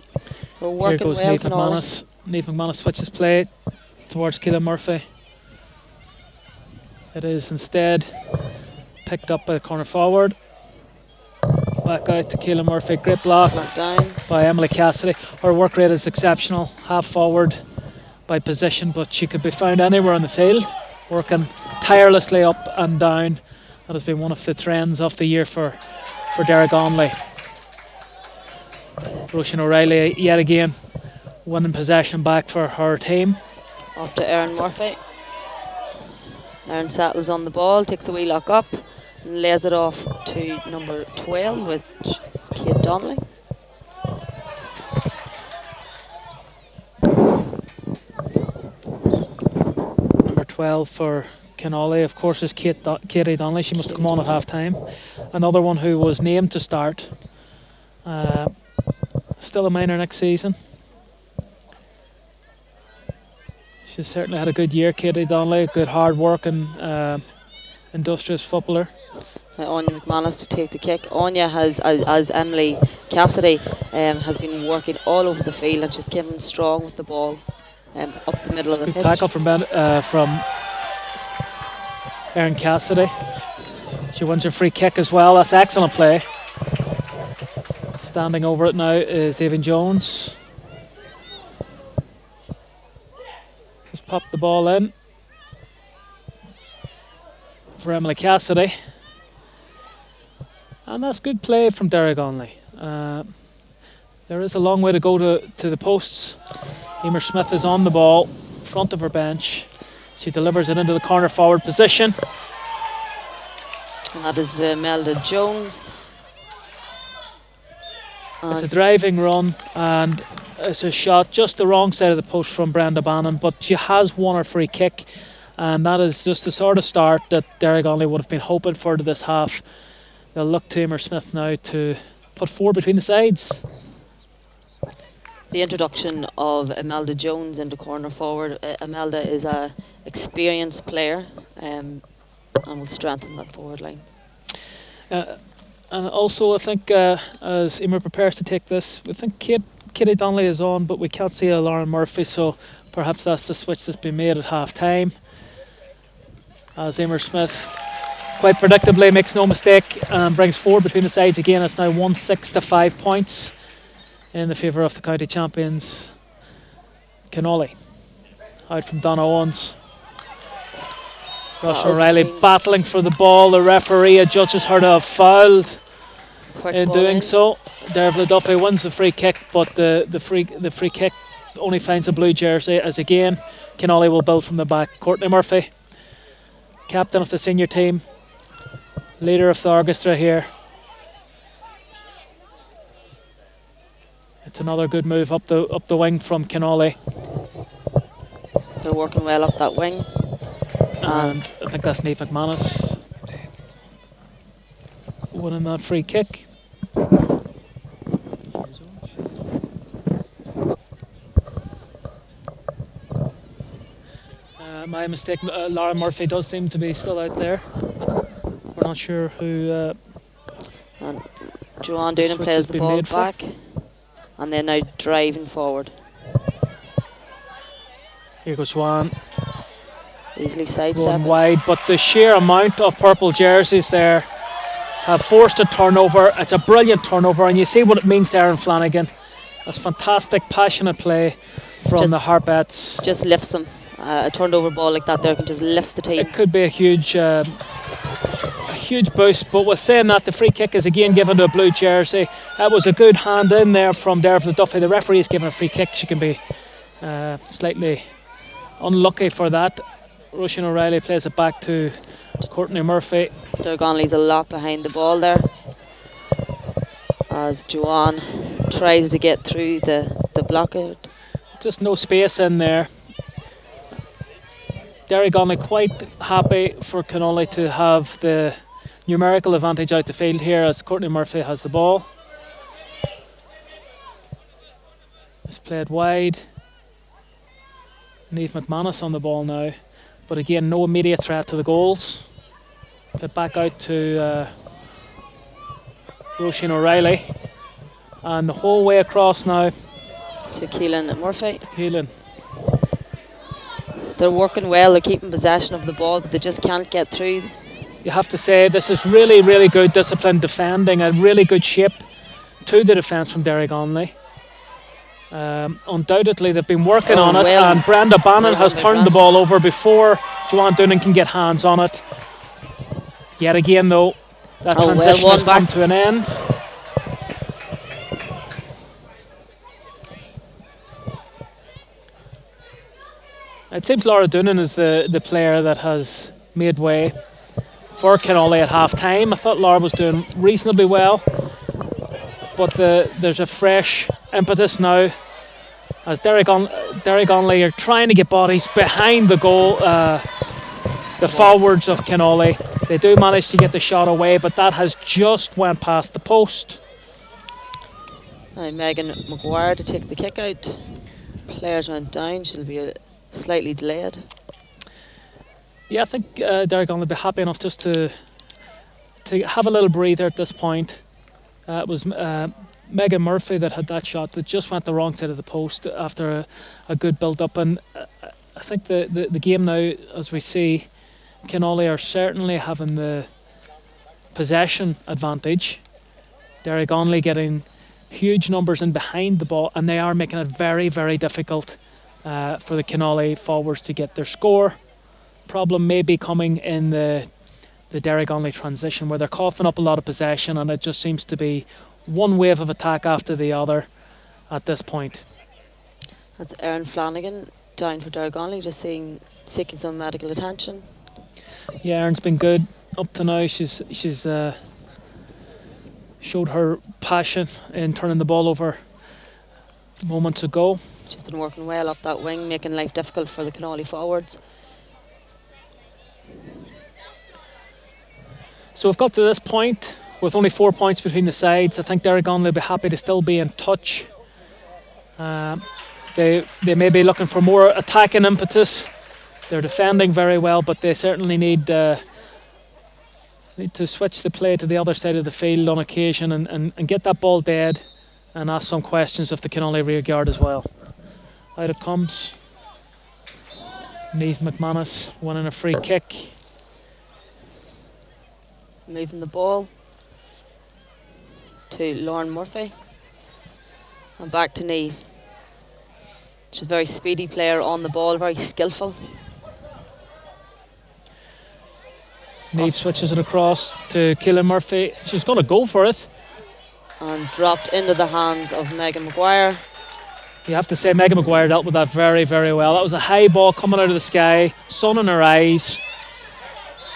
We're working Here goes well. Niamh McManus. Niamh McManus switches play towards Keelan Murphy. It is instead picked up by the corner forward. Back out to Keelan Murphy. Great block down by Emily Cassidy. Her work rate is exceptional. Half forward by position, but she could be found anywhere on the field, working tirelessly up and down. That has been one of the trends of the year for Derrygonnelly. Roisin O'Reilly yet again winning possession back for her team. Off to Erin Murphy. Erin settles on the ball, takes a wee lock up, Lays it off to number 12, which is Kate Donnelly. Number 12 for Kinawley, of course, is Katie Donnelly. She must have come on at half time. Another one who was named to start. Still a minor next season. She's certainly had a good year, Katie Donnelly. Good hard work and industrious footballer. Anya McManus to take the kick. Anya has, as Emily Cassidy, has been working all over the field, and she's given strong with the ball up the middle of the pitch. Good tackle from Erin Cassidy. She wins her free kick as well. That's excellent play. Standing over it now is Evan Jones. Just popped the ball in for Emily Cassidy. And that's good play from Derrygonnelly. There is a long way to go to the posts. Emer Smith is on the ball, front of her bench. She delivers it into the corner forward position. And that is to Imelda Jones. It's a driving run, and it's a shot just the wrong side of the post from Brenda Bannon, but she has won her free kick, and that is just the sort of start that Derrygonnelly would have been hoping for to this half. They'll look to Emer Smith now to put 4 between the sides. The introduction of Imelda Jones into corner forward. Imelda is a experienced player, and will strengthen that forward line. And also, I think as Emer prepares to take this, we think Kitty Donnelly is on, but we can't see Lauren Murphy, so perhaps that's the switch that's been made at half time. As Emer Smith quite predictably makes no mistake and brings 4 between the sides again. It's now 1-6 to 5 points in the favour of the county champions Kinawley. Out from Donna Owens. Ross O'Reilly battling for the ball. The referee adjudges her to have fouled in doing so. Dervla Duffy wins the free kick, but the free kick only finds a blue jersey, as again Kinawley will build from the back. Courtney Murphy, captain of the senior team, leader of the orchestra here. It's another good move up the wing from Kinawley. They're working well up that wing. And I think that's Neve McManus winning that free kick. My mistake, Laura Murphy does seem to be still out there. We're not sure who. And Joanne Doonan plays the ball back, and they're now driving forward. Here goes Joanne. Easily sidestep. Going wide, but the sheer amount of purple jerseys there have forced a turnover. It's a brilliant turnover, and you see what it means to Erin Flanagan. That's fantastic, passionate play from the Harpettes. Just lifts them. A turned over ball like that there can just lift the team. It could be a huge boost, but with saying that, the free kick is again given to a blue jersey. That was a good hand in there from Dervla Duffy. The referee is giving a free kick. She can be slightly unlucky for that. Roisin O'Reilly plays it back to Courtney Murphy. Derrygonnelly's a lot behind the ball there, as Joanne tries to get through the blockade. Just no space in there. Derrygonnelly quite happy for Kinawley to have the numerical advantage out the field here, as Courtney Murphy has the ball. It's played wide. Neve McManus on the ball now, but again no immediate threat to the goals. Played back out to Roisin O'Reilly, and the whole way across now to Keelan Murphy. Keelan. They're working well, they're keeping possession of the ball, but they just can't get through. You have to say this is really, really good disciplined defending, a really good shape to the defence from Derrygonnelly. Undoubtedly they've been working on it, and Brenda Bannon has turned the ball over before Joanne Doonan can get hands on it. Yet again though, that transition has come to an end. It seems Laura Doonan is the player that has made way. for Kinawley at half time. I thought Laura was doing reasonably well, but there's a fresh impetus now as Derrygonnelly are trying to get bodies behind the goal, the forwards of Kinawley. They do manage to get the shot away, but that has just went past the post. Now Megan Maguire to take the kick out. Players went down. She'll be slightly delayed. Yeah, I think Derrygonnelly will be happy enough just to have a little breather at this point. It was Megan Murphy that had that shot that just went the wrong side of the post after a good build-up. And I think the game now, as we see, Kinawley are certainly having the possession advantage. Derrygonnelly getting huge numbers in behind the ball, and they are making it very, very difficult for the Kinawley forwards to get their score. Problem may be coming in the Derrygonnelly transition, where they're coughing up a lot of possession, and it just seems to be one wave of attack after the other at this point. That's Erin Flanagan down for Derrygonnelly, just seeking some medical attention. Yeah, Erin's been good up to now. She's showed her passion in turning the ball over moments ago. She's been working well up that wing, making life difficult for the Kinawley forwards. So we've got to this point with only 4 points between the sides. I think Derrygonnelly will be happy to still be in touch. They may be looking for more attacking impetus. They're defending very well, but they certainly need to switch the play to the other side of the field on occasion and get that ball dead and ask some questions of the Kinawley rear guard as well. Out it comes. Niamh McManus winning a free kick. Moving the ball to Lauren Murphy. And back to Niamh. She's a very speedy player on the ball, very skillful. Niamh switches it across to Keelan Murphy. She's going to go for it. And dropped into the hands of Megan Maguire. You have to say Megan Maguire dealt with that very, very well. That was a high ball coming out of the sky, sun in her eyes.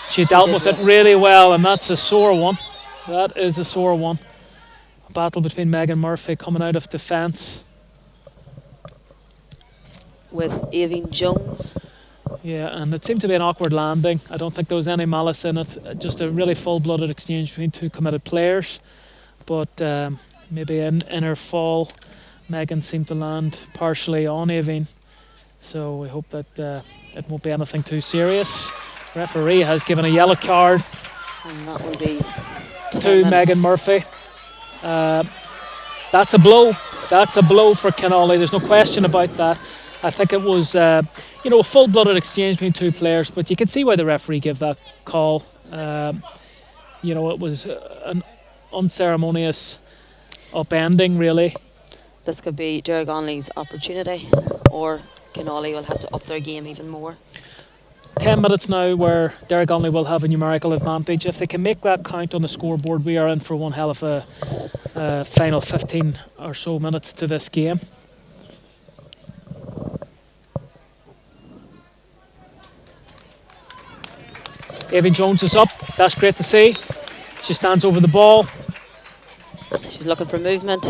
She dealt with it really well, and that's a sore one. That is a sore one. A battle between Megan Murphy coming out of defence. With Avine Jones. Yeah, and it seemed to be an awkward landing. I don't think there was any malice in it. Just a really full-blooded exchange between two committed players. But maybe in her fall, Megan seemed to land partially on Avine. So we hope that it won't be anything too serious. Referee has given a yellow card And that will be to Megan Murphy. That's a blow. That's a blow for Kinawley. There's no question about that. I think it was a full-blooded exchange between two players, but you can see why the referee gave that call. It was an unceremonious upending, really. This could be Derrygonnelly's opportunity, or Kinawley will have to up their game even more. 10 minutes now where Derrygonnelly will have a numerical advantage. If they can make that count on the scoreboard, we are in for one hell of a final 15 or so minutes to this game. Avine Jones is up. That's great to see. She stands over the ball. She's looking for movement.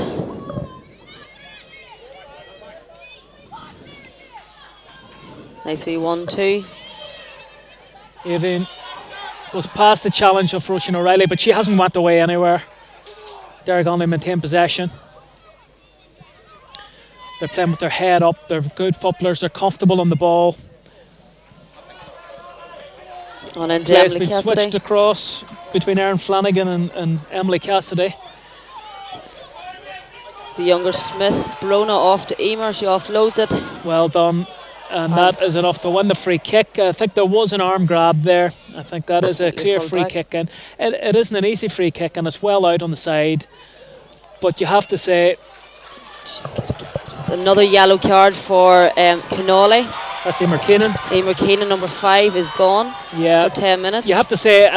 Nice wee 1-2. Avine was past the challenge of Roisin O'Reilly, but she hasn't went away anywhere. Derrygonnelly maintain possession. They're playing with their head up. They're good footballers. They're comfortable on the ball. On into Play has Emily been Cassidy. switched across between Erin Flanagan and Emily Cassidy. The younger Smith, Brona off to Emer. She offloads it. Well done. And that is enough to win the free kick. I think there was an arm grab there. I think that is a clear free kick. And it isn't an easy free kick, and it's well out on the side. But you have to say, Another yellow card for Kinawley. that's Emer Keenan. Emer Keenan, number 5, is gone Yeah. for 10 minutes. You have to say,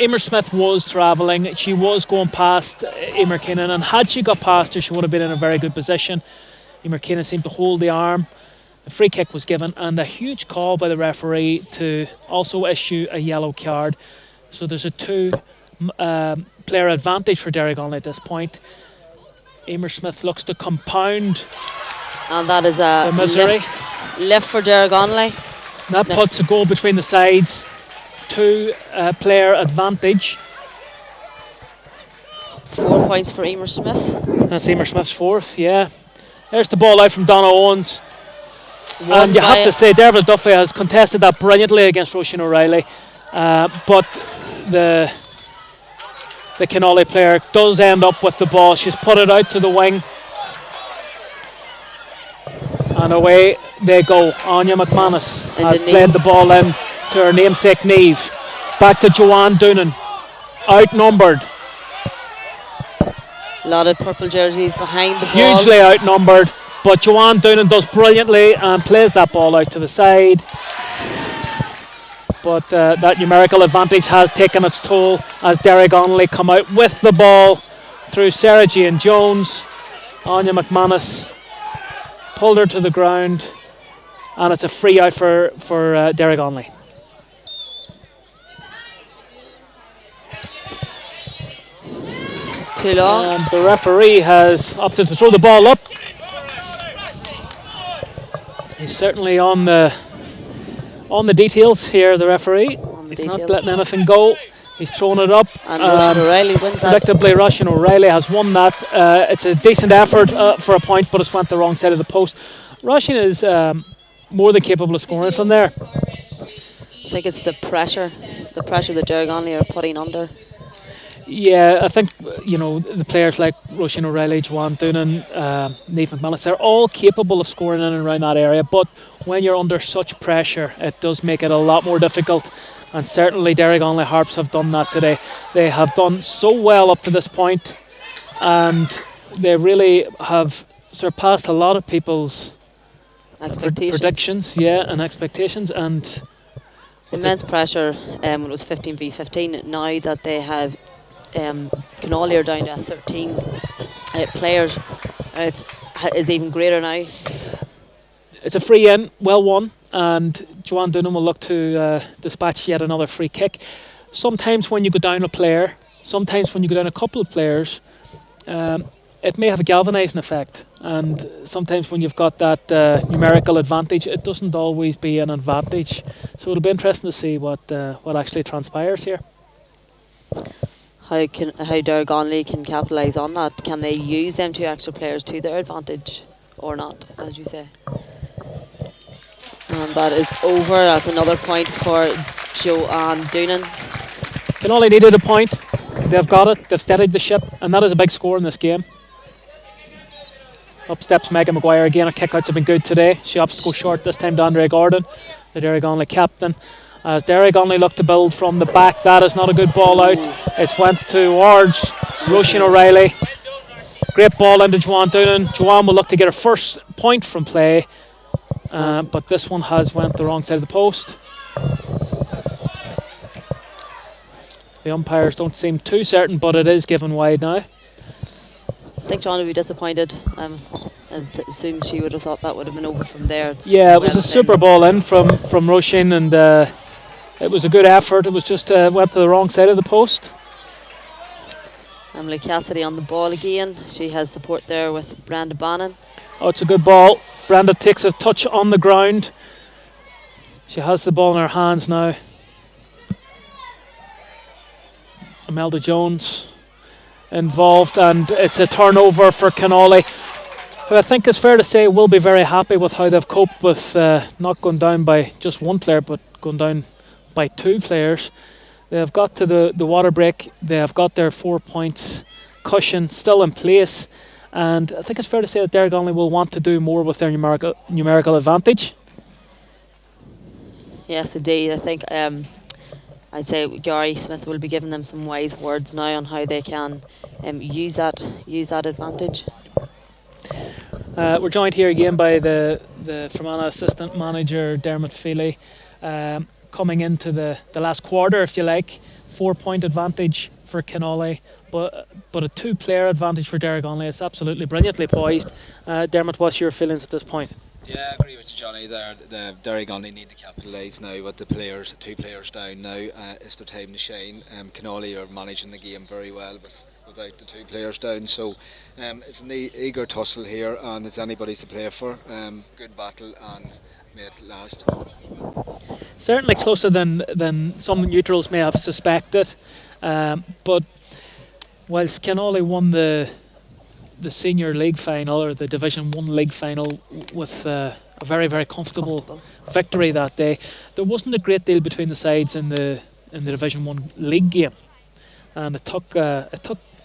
Emer Smith was travelling. She was going past Emer Keenan, and had she got past her, she would have been in a very good position. Emer Keenan seemed to hold the arm. The free kick was given, and a huge call by the referee to also issue a yellow card. So there's a two-player advantage for Derrygonnelly at this point. Emer Smith looks to compound And that is a the misery. lift for Derrygonnelly. That puts a goal between the sides. Two-player advantage. 4 points for Emer Smith. That's Emer Smith's fourth, yeah. There's the ball out from Donna Owens. Won And you by have to say, Dermot Duffy has contested that brilliantly against Roisin O'Reilly. But the Kinawley player does end up with the ball. She's put it out to the wing. And away they go. Anya McManus has played the ball in to her namesake Neve. Back to Joanne Doonan. Outnumbered. A lot of purple jerseys behind the ball. Hugely outnumbered. But Joanne Doonan does brilliantly and plays that ball out to the side. But that numerical advantage has taken its toll as Derrygonnelly come out with the ball through Sarah Jane Jones. Anya McManus pulled her to the ground, and it's a free out for Derrygonnelly. Too long. And the referee has opted to throw the ball up. He's certainly on the details here, the referee. He's not letting anything go. He's thrown it up. And Roisin O'Reilly wins that. Predictably, Roisin O'Reilly has won that. It's a decent effort for a point, but it's went the wrong side of the post. Roisin is more than capable of scoring from there. I think it's the pressure that Derrygonnelly are putting under. Yeah, I think the players like Roisin O'Reilly, Joanne Doonan, Neve McManus, they're all capable of scoring in and around that area. But when you're under such pressure, it does make it a lot more difficult. And certainly Derrygonnelly Harps have done that today. They have done so well up to this point, and they really have surpassed a lot of people's predictions, and expectations. And immense pressure when it was 15v15. Now that they have Kinawley are down to 13 players, it's even greater now. It's a free in, well won, and Joanne Doonan will look to dispatch yet another free kick. Sometimes when you go down a player, sometimes when you go down a couple of players, it may have a galvanising effect, and sometimes when you've got that numerical advantage, it doesn't always be an advantage. So it'll be interesting to see what actually transpires here. How Derrygonnelly can capitalise on that? Can they use them two extra players to their advantage or not, as you say? And that is over. That's another point for Joanne Doonan. Kinawley needed a point. They've got it. They've steadied the ship, and that is a big score in this game. Up steps Megan Maguire again. Her kickouts have been good today. She opts to go short this time to Andrea Gordon, the Derrygonnelly captain. As Derrygonnelly look to build from the back, that is not a good ball out. It's went towards Roisin O'Reilly. Great ball into Joanne Doonan. Joanne will look to get her first point from play, but this one has went the wrong side of the post. The umpires don't seem too certain, but it is given wide now. I think John would be disappointed. I assume she would have thought that would have been over from there. It was a super ball in from Roisin, and it was a good effort. It was just went to the wrong side of the post. Emily Cassidy on the ball again. She has support there with Brenda Bannon. Oh, it's a good ball. Brenda takes a touch on the ground. She has the ball in her hands now. Imelda Jones involved, and it's a turnover for Kinawley, who I think is fair to say will be very happy with how they've coped with not going down by just one player, but going down by two players. They have got to the water break. They have got their 4 points cushion still in place, and I think it's fair to say that Derrygonnelly will want to do more with their numerical advantage. Yes, indeed. I think I'd say Gary Smith will be giving them some wise words now on how they can use that advantage. We're joined here again by the Fermanagh assistant manager Dermot Feely, coming into the last quarter, if you like. 4 point advantage for Kinawley, but a 2-player advantage for Derrygonnelly. It's absolutely brilliantly poised. Dermot, what's your feelings at this point? Yeah, I agree with you, Johnny. The Derrygonnelly need to capitalise now with the players, 2 players down now. It's their time to shine. Kinawley are managing the game very well without the 2 players down. So it's an eager tussle here, and it's anybody's to play for. Good battle, and may it last. Certainly closer than some neutrals may have suspected. But whilst Kinawley won the senior league final, or the Division 1 league final, with a very, very comfortable victory that day, there wasn't a great deal between the sides in the Division 1 league game, and it took a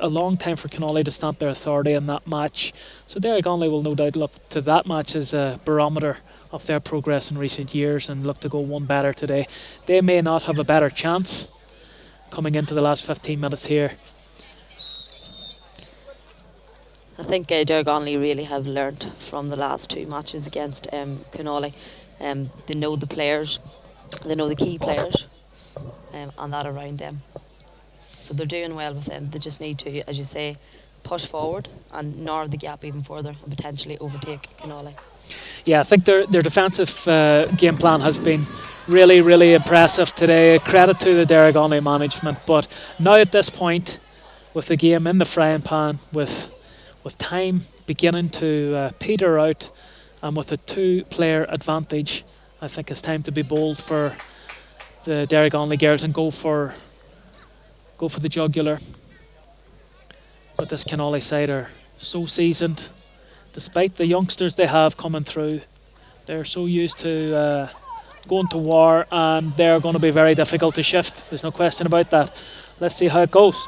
long time for Kinawley to stamp their authority in that match. So Derrygonnelly will no doubt look to that match as a barometer of their progress in recent years and look to go one better today. They may not have a better chance coming into the last 15 minutes here. I think Derrygonnelly really have learnt from the last 2 matches against Kinawley. They know the players, they know the key players, and that around them. So they're doing well with them. They just need to, as you say, push forward and narrow the gap even further and potentially overtake Kinawley. Yeah, I think their defensive game plan has been really, really impressive today. Credit to the Derrygonnelly management. But now at this point, with the game in the frying pan, with time beginning to peter out, and with a 2-player advantage, I think it's time to be bold for the Derrygonnelly girls and go for the jugular. But this Kinawley side are so seasoned, despite the youngsters they have coming through. They're so used to going to war, and they're going to be very difficult to shift. There's no question about that. Let's see how it goes.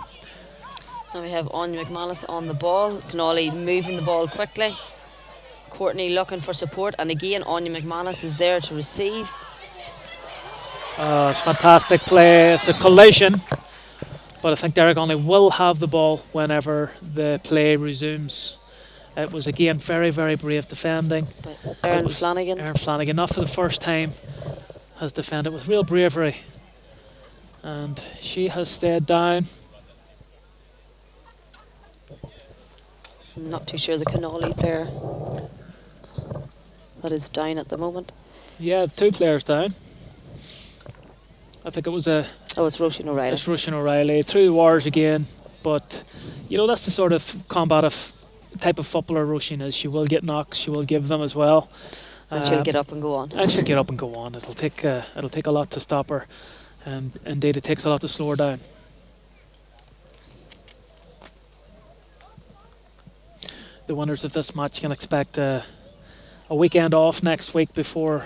Now we have Anya McManus on the ball. Kinawley moving the ball quickly. Courtney looking for support, and again Anya McManus is there to receive. It's fantastic play. It's a collision, but I think Derrygonnelly will have the ball whenever the play resumes. It was again very, very brave defending. Erin Flanagan. Erin Flanagan, not for the first time, has defended with real bravery, and she has stayed down. I'm not too sure the Kinawley player that is down at the moment. Yeah, 2 players down. I think it was it's Roisin O'Reilly. It's Roisin O'Reilly through the wires again, but you know, that's the sort of combative type of footballer Roisin is. She will get knocks, she will give them as well, and she'll get up and go on. And she'll get up and go on. It'll take a lot to stop her, and indeed it takes a lot to slow her down. The winners of this match can expect a weekend off next week before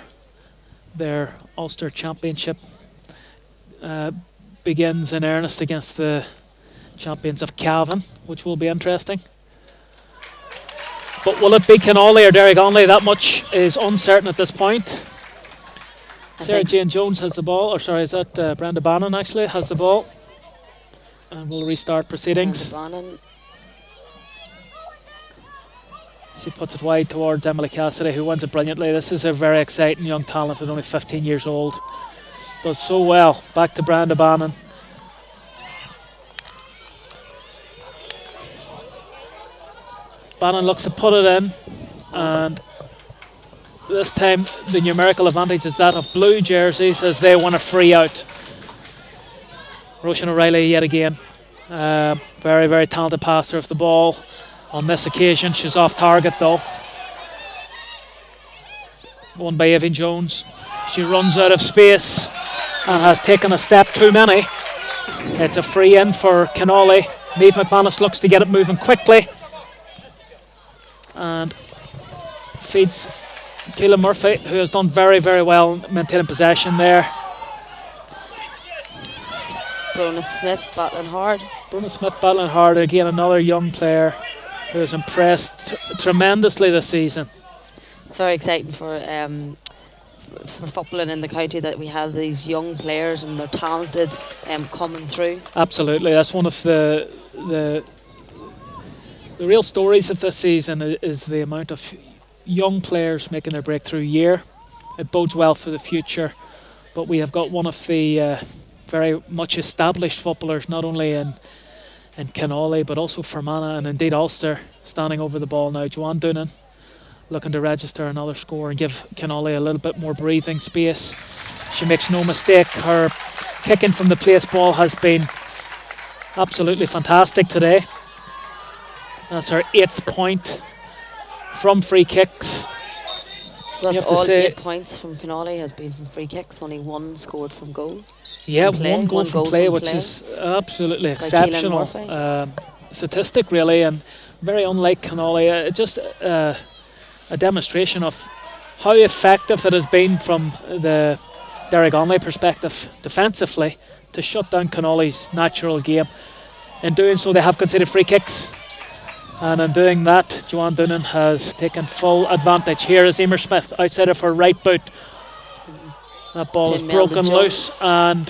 their Ulster Championship begins in earnest against the champions of Cavan, which will be interesting. But will it be Kinawley or Derrygonnelly? That much is uncertain at this point. Sarah Jane Jones has the ball, or sorry, is that Brenda Bannon actually has the ball, and we'll restart proceedings. She puts it wide towards Emily Cassidy, who wins it brilliantly. This is a very exciting young talent at only 15 years old. Does so well. Back to Brenda Bannon. Bannon looks to put it in, and this time the numerical advantage is that of blue jerseys as they win a free out. Roisin O'Reilly yet again. Very, very talented passer of the ball. On this occasion, she's off target though. Won by Evan Jones. She runs out of space and has taken a step too many. It's a free in for Kinawley. Niamh McManus looks to get it moving quickly and feeds Keelan Murphy, who has done very, very well maintaining possession there. Brona Smith battling hard. Brona Smith battling hard again, another young player who has impressed tremendously this season. It's very exciting for footballing in the county that we have these young players and they're talented coming through. Absolutely, that's one of the real stories of this season is the amount of young players making their breakthrough year. It bodes well for the future, but we have got one of the very much established footballers, not only in Kinawley but also Fermanagh and indeed Ulster, standing over the ball now. Joanne Doonan looking to register another score and give Kinawley a little bit more breathing space. She makes no mistake, her kicking from the place ball has been absolutely fantastic today. That's her 8th point from free kicks. So that's all 8 points from Kinawley has been from free kicks, only 1 scored from goal. Yeah, one goal from play, which is absolutely exceptional statistic, really, and very unlike Kinawley. Just a demonstration of how effective it has been from the Derrygonnelly perspective defensively to shut down Kinawley's natural game. In doing so, they have conceded free kicks, and in doing that, Joanne Doonan has taken full advantage. Here is Emer Smith outside of her right boot. That ball is broken loose, and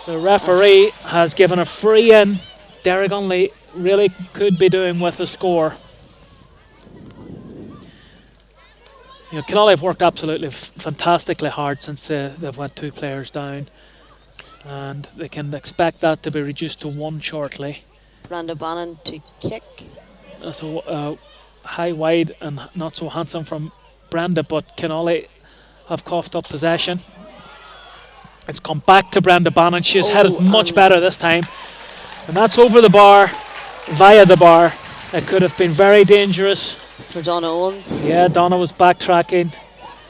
the referee has given a free in. Derrygonnelly really could be doing with a score. Kinawley have worked absolutely fantastically hard since they've went 2 players down, and they can expect that to be reduced to 1 shortly. Branda Bannon to kick. That's a high wide and not so handsome from Brenda, but Kinawley have coughed up possession. It's come back to Brenda Bannon. She's headed much better this time, and that's over the bar, via the bar. It could have been very dangerous for Donna Owens. Yeah, Donna was backtracking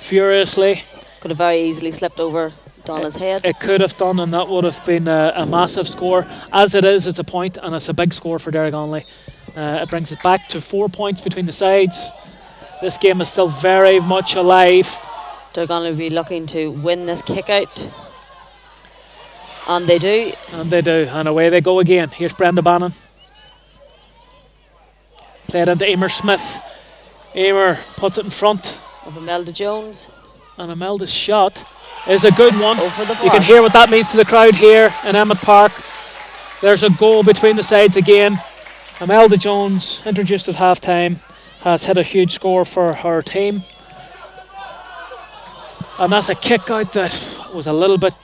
furiously. Could have very easily slipped over Donna's head. It could have done, and that would have been a massive score. As it is, it's a point, and it's a big score for Derrygonnelly. It brings it back to 4 points between the sides. This game is still very much alive. Derrygonnelly will be looking to win this kick out. And they do. And they do, and away they go again. Here's Brenda Bannon. Played into Emer Smith. Emer puts it in front of Imelda Jones. And Imelda's shot is a good one. Over the bar. You can hear what that means to the crowd here in Emmett Park. There's a goal between the sides again. Imelda Jones, introduced at half time, has hit a huge score for her team. And that's a kick out that was a little bit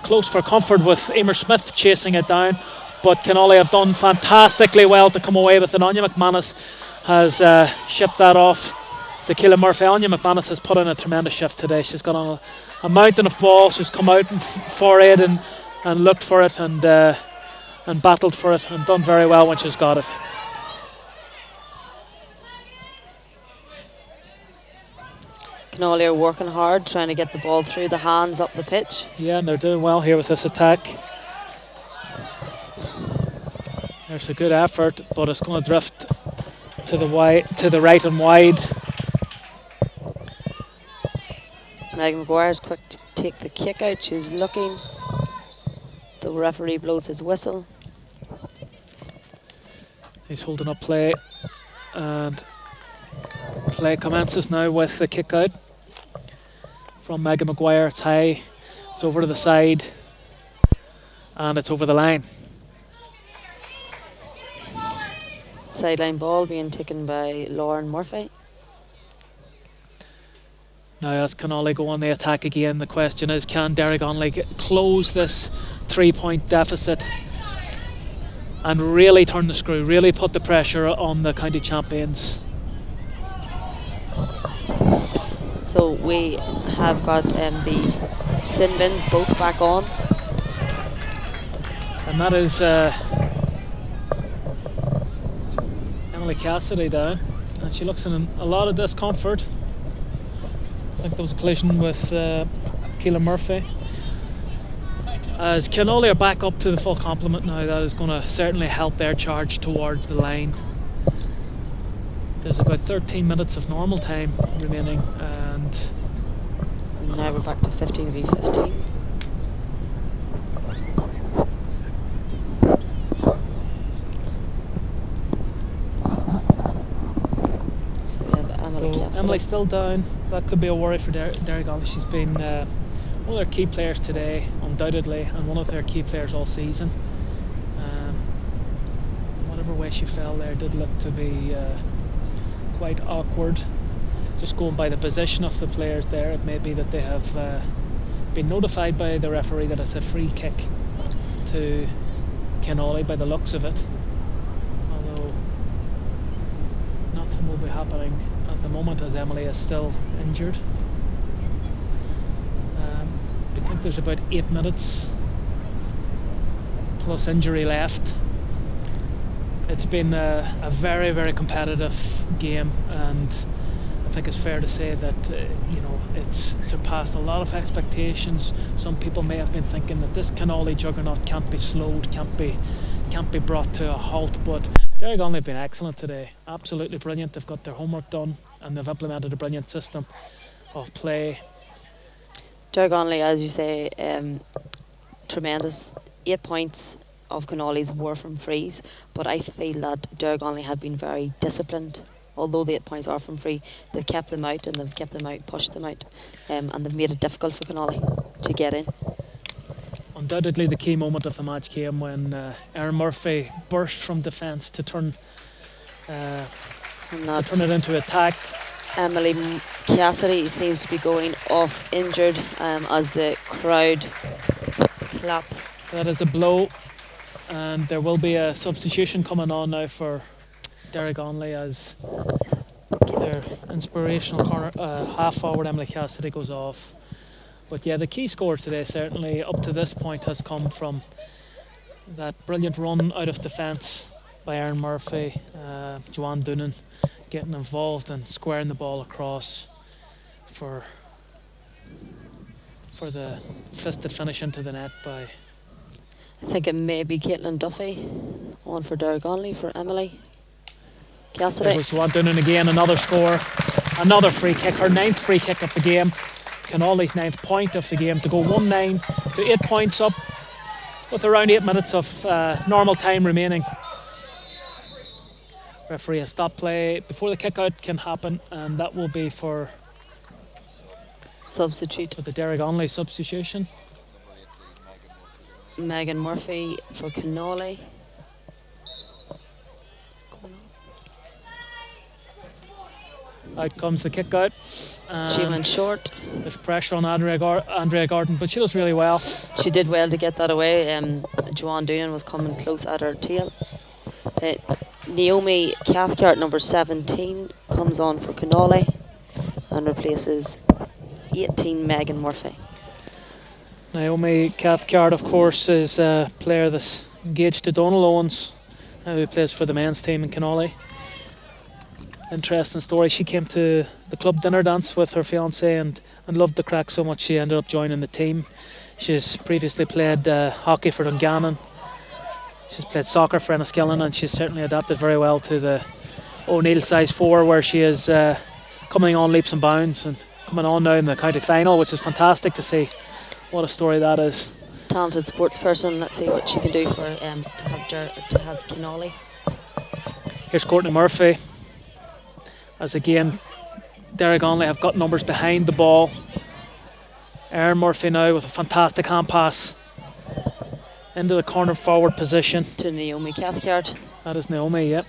close for comfort with Emer Smith chasing it down. But Kinawley have done fantastically well to come away with it. Anya McManus has shipped that off to Keelan Murphy. Anya McManus has put in a tremendous shift today. She's got on a mountain of balls. She's come out and forayed and looked for it and battled for it and done very well when she's got it. Kinawley are working hard, trying to get the ball through the hands up the pitch. Yeah, and they're doing well here with this attack. There's a good effort, but it's going to drift to the right and wide. Megan McGuire's quick to take the kick out. She's looking. The referee blows his whistle. He's holding up play, and play commences now with the kick out from Megan McGuire. It's high, it's over to the side, and it's over the line. Sideline ball being taken by Lauren Murphy. Now as Kinawley go on the attack again, the question is, can Derrygonnelly close this 3-point deficit and really turn the screw, really put the pressure on the county champions? So we have got the sin bin both back on. And that is Emily Cassidy down, and she looks in a lot of discomfort. I think there was a collision with Keelan Murphy. As Kinawley are back up to the full complement now, that is going to certainly help their charge towards the line. There's about 13 minutes of normal time remaining, and now we're back to 15 v 15. So we have Emily Cassidy. Emily's still down. That could be a worry for Derrygonnelly. She's been one of their key players today, undoubtedly, and one of their key players all season. Whatever way she fell there did look to be quite awkward. Just going by the position of the players there, it may be that they have been notified by the referee that it's a free kick to Kinawley by the looks of it. Although not be happening at the moment, as Emily is still injured. I think there's about 8 minutes plus injury left. It's been a very, very competitive game, and I think it's fair to say that it's surpassed a lot of expectations. Some people may have been thinking that this Kinawley juggernaut can't be slowed, can't be brought to a halt, but Derrygonnelly have been excellent today, absolutely brilliant. They've got their homework done and they've implemented a brilliant system of play. Derrygonnelly, as you say, tremendous. 8 points of Kinawley's were from frees, but I feel that Derrygonnelly have been very disciplined. Although the 8 points are from free, they've kept them out and they've kept them out, pushed them out, and they've made it difficult for Kinawley to get in. Undoubtedly the key moment of the match came when Aaron Murphy burst from defence to turn it into attack. Emily Cassidy seems to be going off injured as the crowd clap. That is a blow, and there will be a substitution coming on now for Derrygonnelly as their inspirational corner half forward Emily Cassidy goes off. But yeah, the key score today certainly up to this point has come from that brilliant run out of defence by Aaron Murphy, Joanne Doonan getting involved and squaring the ball across for the fisted finish into the net by, I think it may be Caitlin Duffy on for Derrygonnelly for Emily Cassidy. It was Joanne Doonan again, another score, another free kick, her 9th free kick of the game. Kinawley's 9th point of the game to go 1-9 to 8 points up with around 8 minutes of normal time remaining. Referee has stopped play before the kick out can happen, and that will be for the Derrygonnelly substitution. Megan Murphy for Kinawley. Out comes the kick out. She went short. There's pressure on Andrea Gordon, but she does really well. She did well to get that away. Joanne Doonan was coming close at her tail. Naomi Cathcart, number 17, comes on for Kinawley and replaces 18 Megan Murphy. Naomi Cathcart, of course, is a player that's engaged to Donal Owens, who plays for the men's team in Kinawley. Interesting story. She came to the club dinner dance with her fiancé and loved the crack so much she ended up joining the team. She's previously played hockey for Dungannon. She's played soccer for Enniskillen, and she's certainly adapted very well to the O'Neill size 4, where she is coming on leaps and bounds and coming on now in the county final, which is fantastic to see. What a story that is. Talented sports person. Let's see what she can do for to have Kinawley. Here's Courtney Murphy. As again, Derrygonnelly have got numbers behind the ball. Aaron Murphy now with a fantastic hand pass into the corner forward position. To Naomi Cathcart. That is Naomi, yep.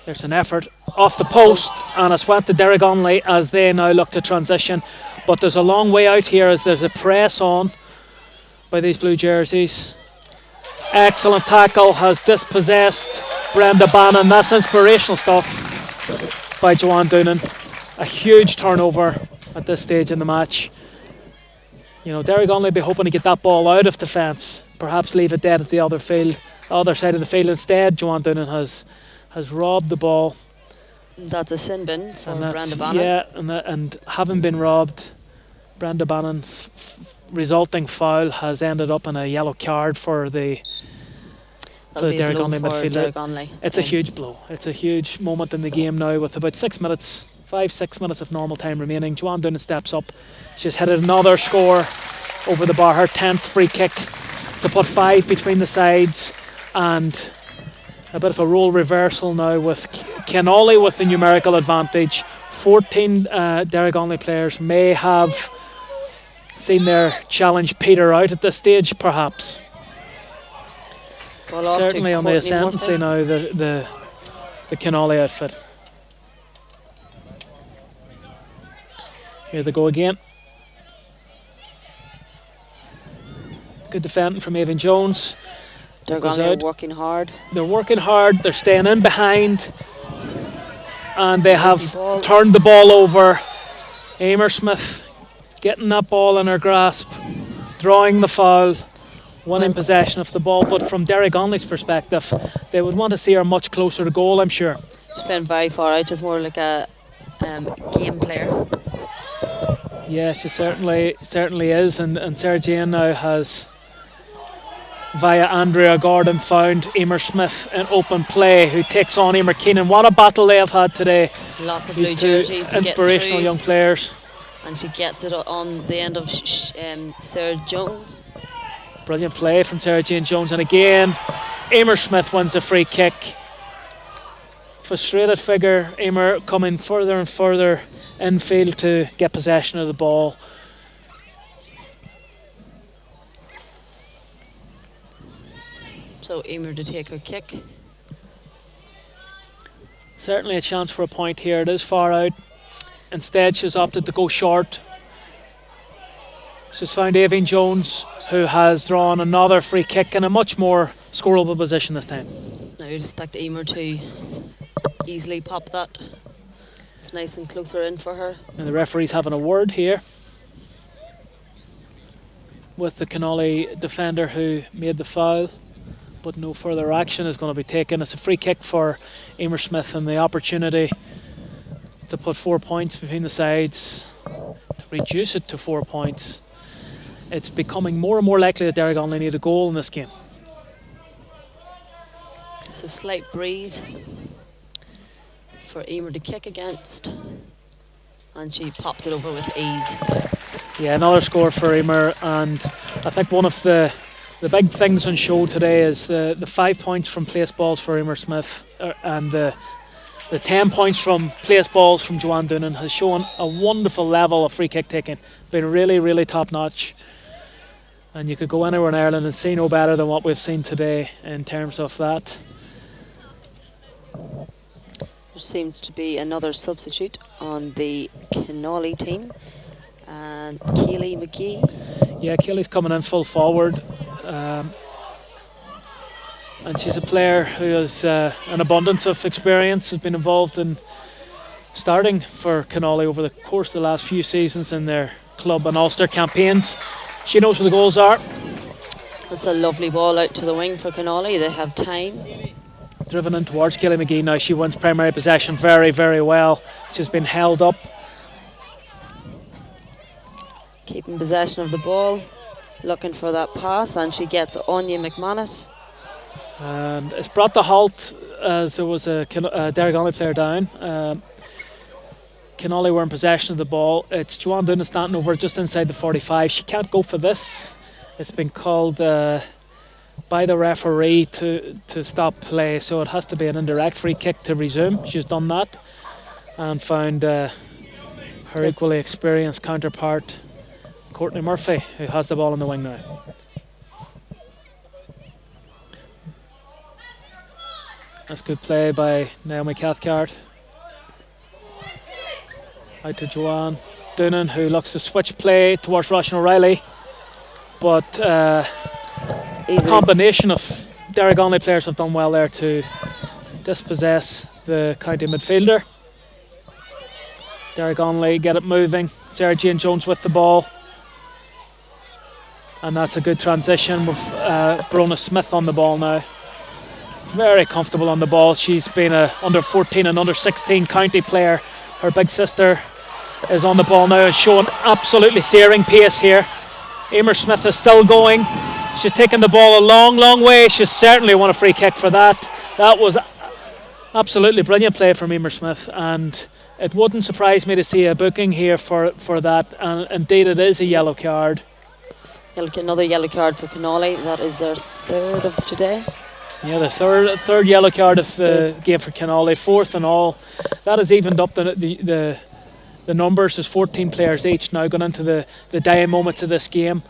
There's an effort off the post, and it's went to Derrygonnelly as they now look to transition. But there's a long way out here as there's a press on by these blue jerseys. Excellent tackle, has dispossessed Brenda Bannon. That's inspirational stuff by Joanne Doonan. A huge turnover at this stage in the match. You know, Derrygonnelly be hoping to get that ball out of defence, perhaps leave it dead at the other side of the field. Instead, Joanne Doonan has robbed the ball. That's a sin bin for Brenda Bannon. Yeah, and having been robbed, Brenda Bannon's resulting foul has ended up in a yellow card for the Derrygonnelly midfielder. It's a huge blow. It's a huge moment in the game now with about 6 minutes of normal time remaining. Joanne Doonan steps up. She's headed another score over the bar, her 10th free kick to put 5 between the sides, and a bit of a role reversal now with Kinawley with the numerical advantage. 14 Derrygonnelly players may have seen their challenge peter out at this stage, perhaps. Well, certainly on the ascendancy now, the Kinawley outfit. Here they go again. Good defending from Avon Jones. Derrygonnelly are working hard. They're working hard. They're staying in behind. and they have Lovely ball. turned the ball over. Emer Smith getting that ball in her grasp, drawing the foul, winning Well- possession of the ball. But from Derrygonnelly's perspective, they would want to see her much closer to goal, I'm sure. She's playing very far out, just more like a game player. Yeah, she certainly is, and Sarah Jane now has, via Andrea Gordon, found Emer Smith in open play, who takes on Emer Keenan. What a battle they have had today. Lots of blue These two jerseys to get inspirational through. young players. And she gets it on the end of Sarah Jones. Brilliant play from Sarah Jane Jones, and again, Emer Smith wins the free kick. Frustrated figure, Emer coming further and further infield to get possession of the ball. So Emer to take her kick. Certainly a chance for a point here. It is far out. Instead, she's opted to go short. She's found Avine Jones, who has drawn another free kick in a much more scoreable position this time. Now you'd expect Emer to easily pop that. It's nice and closer in for her. And the referee's having a word here with the Kinawley defender who made the foul, but no further action is going to be taken. It's a free kick for Emer Smith, and the opportunity to put 4 points between the sides, to reduce it to 4 points. It's becoming more and more likely that Derrygonnelly need a goal in this game. It's a slight breeze for Emer to kick against, and she pops it over with ease. Yeah, another score for Emer, and I think one of the big things on show today is the 5 points from place balls for Emer Smith, and the 10 points from place balls from Joanne Doonan has shown a wonderful level of free kick taking. Been really, really top notch. And you could go anywhere in Ireland and see no better than what we've seen today in terms of that. There seems to be another substitute on the Kinawley team, and Keely McGee. Yeah, Keely's coming in full forward. And she's a player who has an abundance of experience, has been involved in starting for Kinawley over the course of the last few seasons in their club and Ulster campaigns. She knows where the goals are. That's a lovely ball out to the wing for Kinawley. They have time. Driven in towards Keely McGee now. She wins primary possession very, very well. She's been held up. Keeping possession of the ball, looking for that pass, and she gets Anya McManus. And it's brought to halt as there was a Derrygonnelly player down. Kinawley were in possession of the ball. It's Joanne Doonan standing over just inside the 45. She can't go for this. It's been called by the referee to stop play, so it has to be an indirect free kick to resume. She's done that and found her equally experienced counterpart, Courtney Murphy, who has the ball on the wing now. That's good play by Naomi Cathcart. Out to Joanne Doonan, who looks to switch play towards Roshan O'Reilly, but a combination of Derrygonnelly players have done well there to dispossess the county midfielder. Derrygonnelly get it moving. Sarah Jane Jones with the ball, and that's a good transition with Brona Smith on the ball now. Very comfortable on the ball. She's been a under 14 and under 16 county player. Her big sister is on the ball now, showing absolutely searing pace here. Emer Smith is still going. She's taken the ball a long, long way. She's certainly won a free kick for that. That was absolutely brilliant play from Emer Smith, and it wouldn't surprise me to see a booking here for that, and indeed it is a yellow card. Another yellow card for Kinawley. That is their third of today. Yeah, the third yellow card of the game for Kinawley, fourth and all. That has evened up the numbers. There's 14 players each now going into the dying moments of this game,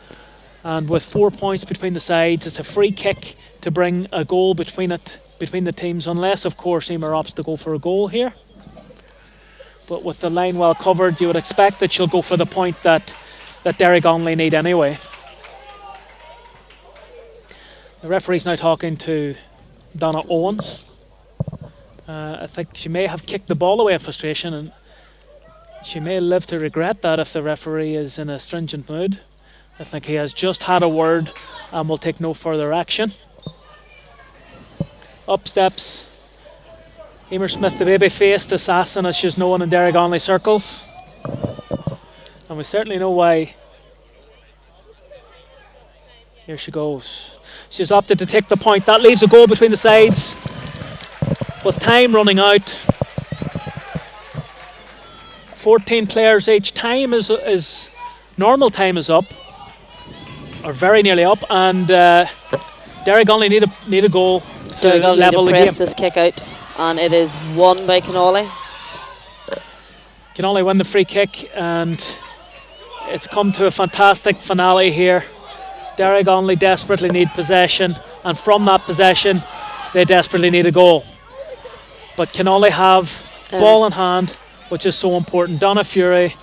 and with 4 points between the sides, it's a free kick to bring a goal between the teams, unless of course Emer opts to go for a goal here. But with the line well covered, you would expect that she'll go for the point that Derrygonnelly need anyway. The referee's now talking to Donna Owens. I think she may have kicked the ball away in frustration, and she may live to regret that if the referee is in a stringent mood. I think he has just had a word and will take no further action. Up steps Emer Smith, the baby-faced assassin, as she's known in Derrygonnelly circles. And we certainly know why. Here she goes. She's opted to take the point. That leaves a goal between the sides. With time running out. 14 players each. Time is normal time is up. Or very nearly up. And Derrygonnelly need a goal to level the game. This kick out. And it is won by Kinawley. Kinawley win the free kick, and it's come to a fantastic finale here. Derrygonnelly desperately need possession, and from that possession they desperately need a goal. But Kinawley have ball in hand, which is so important. Donna Fury,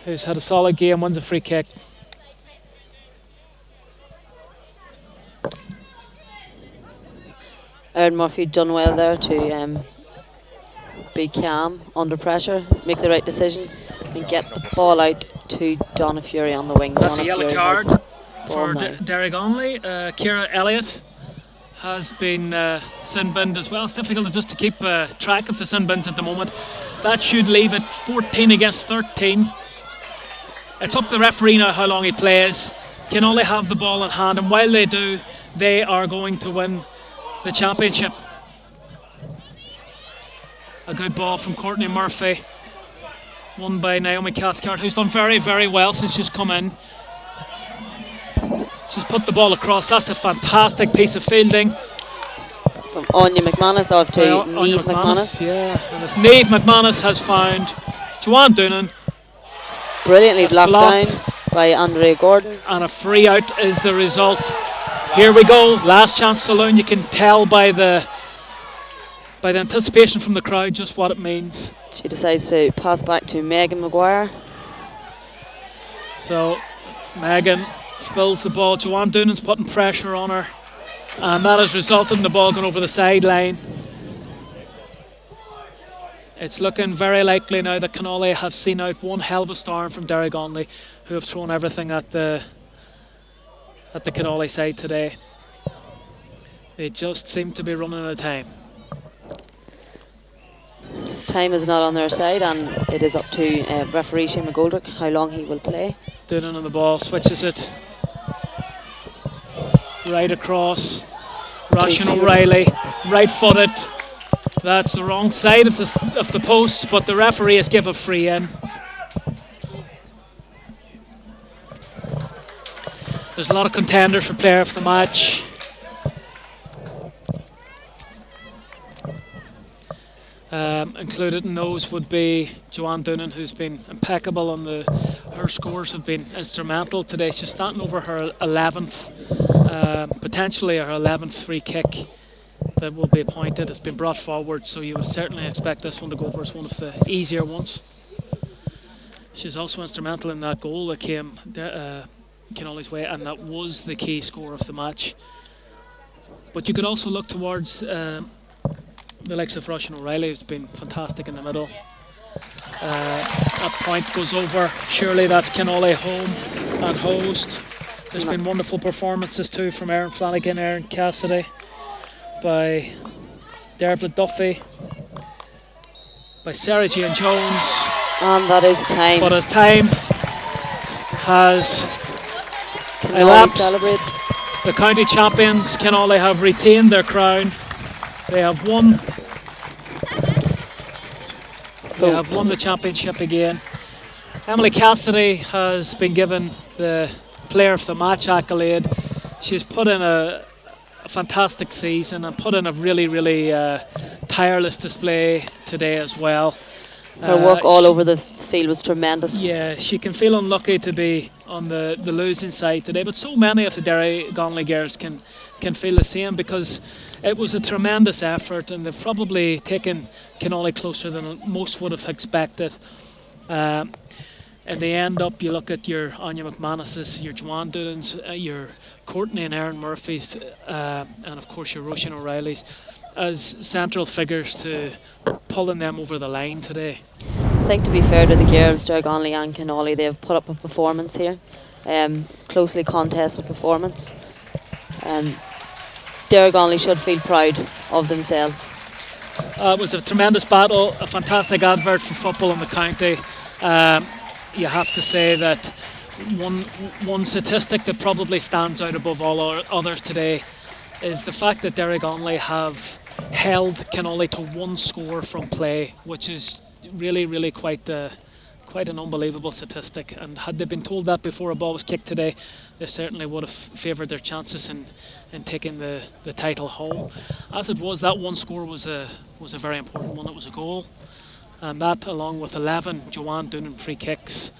who's had a solid game, wins a free kick. Aaron Murphy done well there to be calm under pressure, make the right decision, and get the ball out to Donna Fury on the wing. That's Donna a yellow Fury card for Derrygonnelly. Ciara Elliott has been sin binned as well. It's difficult just to keep track of the sin bins at the moment. That should leave it 14 against 13. It's up to the referee now how long he plays. Kinawley have the ball in hand, and while they do, they are going to win the championship. A good ball from Courtney Murphy, won by Naomi Cathcart, who's done very, very well since she's come in. She's put the ball across. That's a fantastic piece of fielding from Anya McManus off to Niamh McManus. Yeah, and as Niamh McManus has found Joanne Doonan, brilliantly blocked down by Andrea Gordon, and a free out is the result. Here we go, last chance saloon. You can tell by the anticipation from the crowd just what it means. She decides to pass back to Megan Maguire. So Megan spills the ball. Joanne Doonan's putting pressure on her, and that has resulted in the ball going over the sideline. It's looking very likely now that Kinawley have seen out one hell of a storm from Derrygonnelly, who have thrown everything at the Kinawley side today. They just seem to be running out of time. Time is not on their side, and it is up to referee Shane McGoldrick how long he will play. Doonan on the ball, switches it right across. Roshan O'Reilly, right-footed. That's the wrong side of the post, but the referee has given a free in. There's a lot of contenders for player of the match. Included in those would be Joanne Doonan, who's been impeccable on her scores have been instrumental today. She's starting over her 11th, potentially her 11th free kick that will be appointed. It's been brought forward, so you would certainly expect this one to go over as one of the easier ones. She's also instrumental in that goal that came Kinawley's way, and that was the key score of the match. But you could also look towards the likes of Roshan O'Reilly, who's been fantastic in the middle. That point goes over. Surely that's Kinawley home and host. There's been wonderful performances too from Erin Flanagan, Erin Cassidy, by Dervla Duffy, by Sarah Jane Jones. And that is time. But as time has elapsed, celebrate. The county champions, Kinawley, have retained their crown. They have won. They have won the championship again. Emily Cassidy has been given the player of the match accolade. She's put in a fantastic season and put in a really, really tireless display today as well. Her work all over the field was tremendous. Yeah, she can feel unlucky to be on the losing side today, but so many of the Derrygonnelly girls can feel the same, because it was a tremendous effort and they've probably taken Kinawley closer than most would have expected. In the end up, you look at your Anya McManus's, your Joanne Doonan's, your Courtney and Erin Murphy's, and of course your Roshan O'Reilly's. as central figures to pulling them over the line today. I think, to be fair to the girls, Derrygonnelly and Kinawley, they've put up a performance here, closely contested performance. Derrygonnelly should feel proud of themselves. It was a tremendous battle, a fantastic advert for football in the county. You have to say that one statistic that probably stands out above all others today is the fact that Derrygonnelly have held Kinawley to one score from play, which is really quite an unbelievable statistic. And had they been told that before a ball was kicked today, they certainly would have favoured their chances in taking the title home. As it was, that one score was a very important one. It was a goal, and that, along with 11 Joanne Doonan free kicks,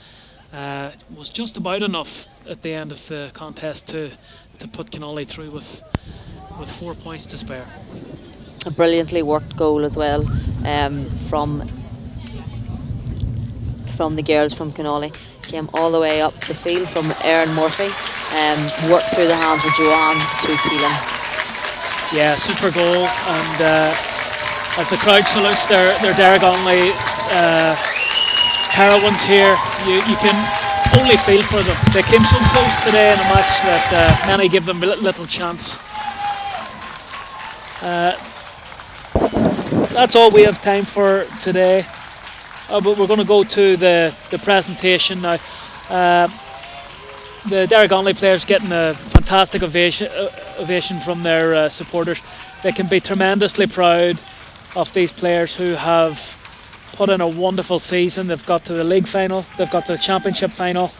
was just about enough at the end of the contest to put Kinawley through with 4 points to spare. A brilliantly worked goal as well, from the girls from Kinawley. Came all the way up the field from Erin Murphy, worked through the hands of Joanne to Keelan. Yeah, super goal, and as the crowd salutes their Derrygonnelly heroines here, you can only feel for them. They came so close today in a match that many give them little chance. That's all we have time for today. But we're going to go to the presentation now. The Derrygonnelly players getting a fantastic ovation from their supporters. They can be tremendously proud of these players who have put in a wonderful season. They've got to the league final, they've got to the championship final,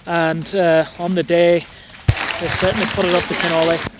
and on the day they certainly put it up to Kinawley.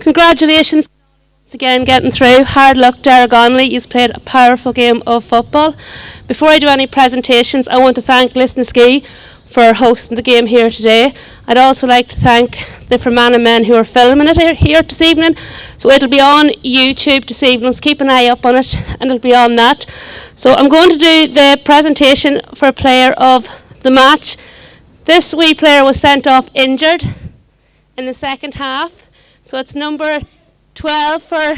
Congratulations once again getting through. Hard luck, Derrygonnelly. You've played a powerful game of football. Before I do any presentations, I want to thank Listen Ski for hosting the game here today. I'd also like to thank the Fermanagh men who are filming it here this evening. So it'll be on YouTube this evening, so keep an eye up on it, and it'll be on that. So I'm going to do the presentation for a player of the match. This wee player was sent off injured in the second half. So it's number 12 for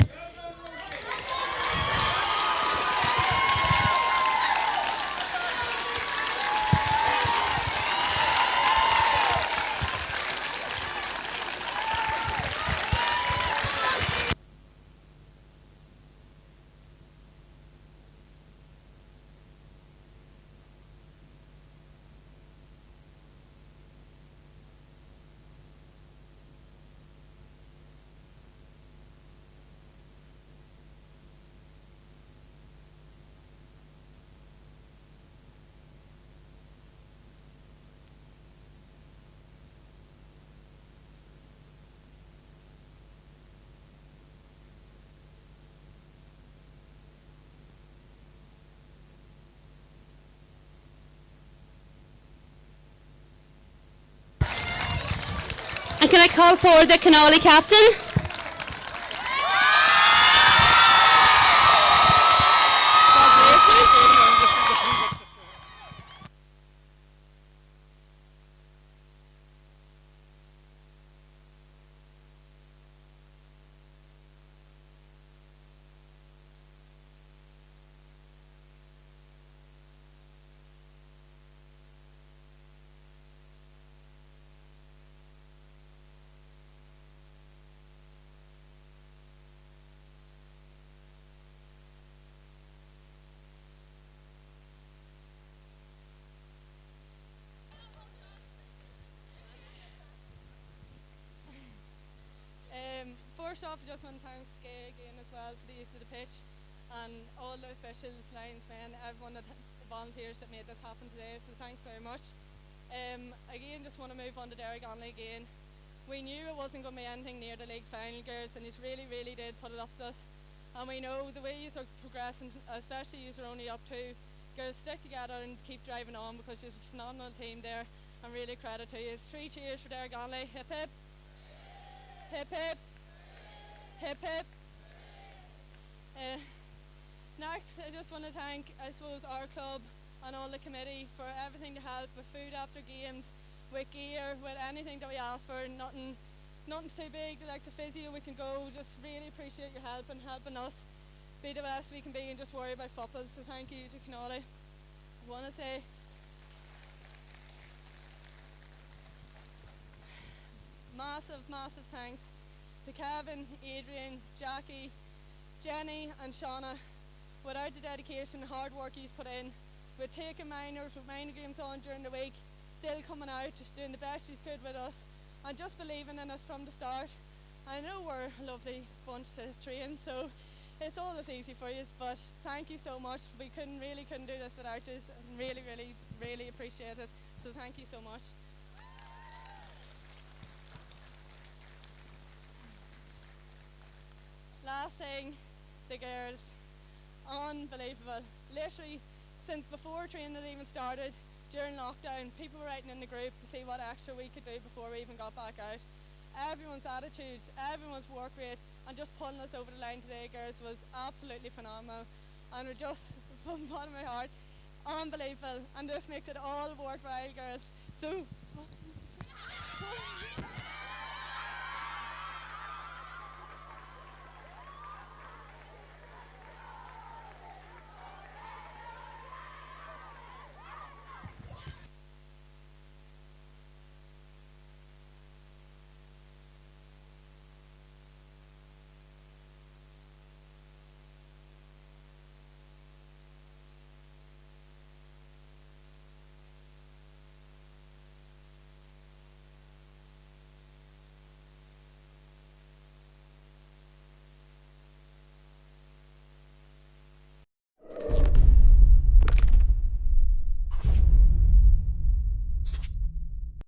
and can I call forward the Kinawley captain? First off, I just want to thank Skye again as well for the use of the pitch, and all the officials, linesmen, everyone that the volunteers that made this happen today, so thanks very much. Again, just want to move on to Derrygonnelly again. We knew it wasn't going to be anything near the league final, girls, and you really did put it up to us. And we know the way you are progressing, especially you are only up to, girls, stick together and keep driving on, because you're a phenomenal team there, and really credit to you. It's 3 cheers for Derrygonnelly. Hip hip. Hip hip. Hip hip. Next, I just want to thank, I suppose, our club and all the committee for everything to help with food after games, with gear, with anything that we ask for. Nothing's too big. The likes of physio, we can go. Just really appreciate your help and helping us be the best we can be and just worry about football. So thank you to Kinawley. I want to say massive thanks to Kevin, Adrian, Jackie, Jenny and Shauna. Without the dedication and hard work he's put in, with taking minors, with minor games on during the week, still coming out, doing the best he's could with us, and just believing in us from the start. I know we're a lovely bunch to train, so it's always easy for you, but thank you so much. We couldn't do this without you, and really appreciate it, so thank you so much. Last thing, the girls, unbelievable. Literally, since before training had even started, during lockdown, people were writing in the group to see what extra we could do before we even got back out. Everyone's attitudes, everyone's work rate, and just pulling us over the line today, girls, was absolutely phenomenal. And we're just, from the bottom of my heart, unbelievable. And this makes it all worthwhile, girls. So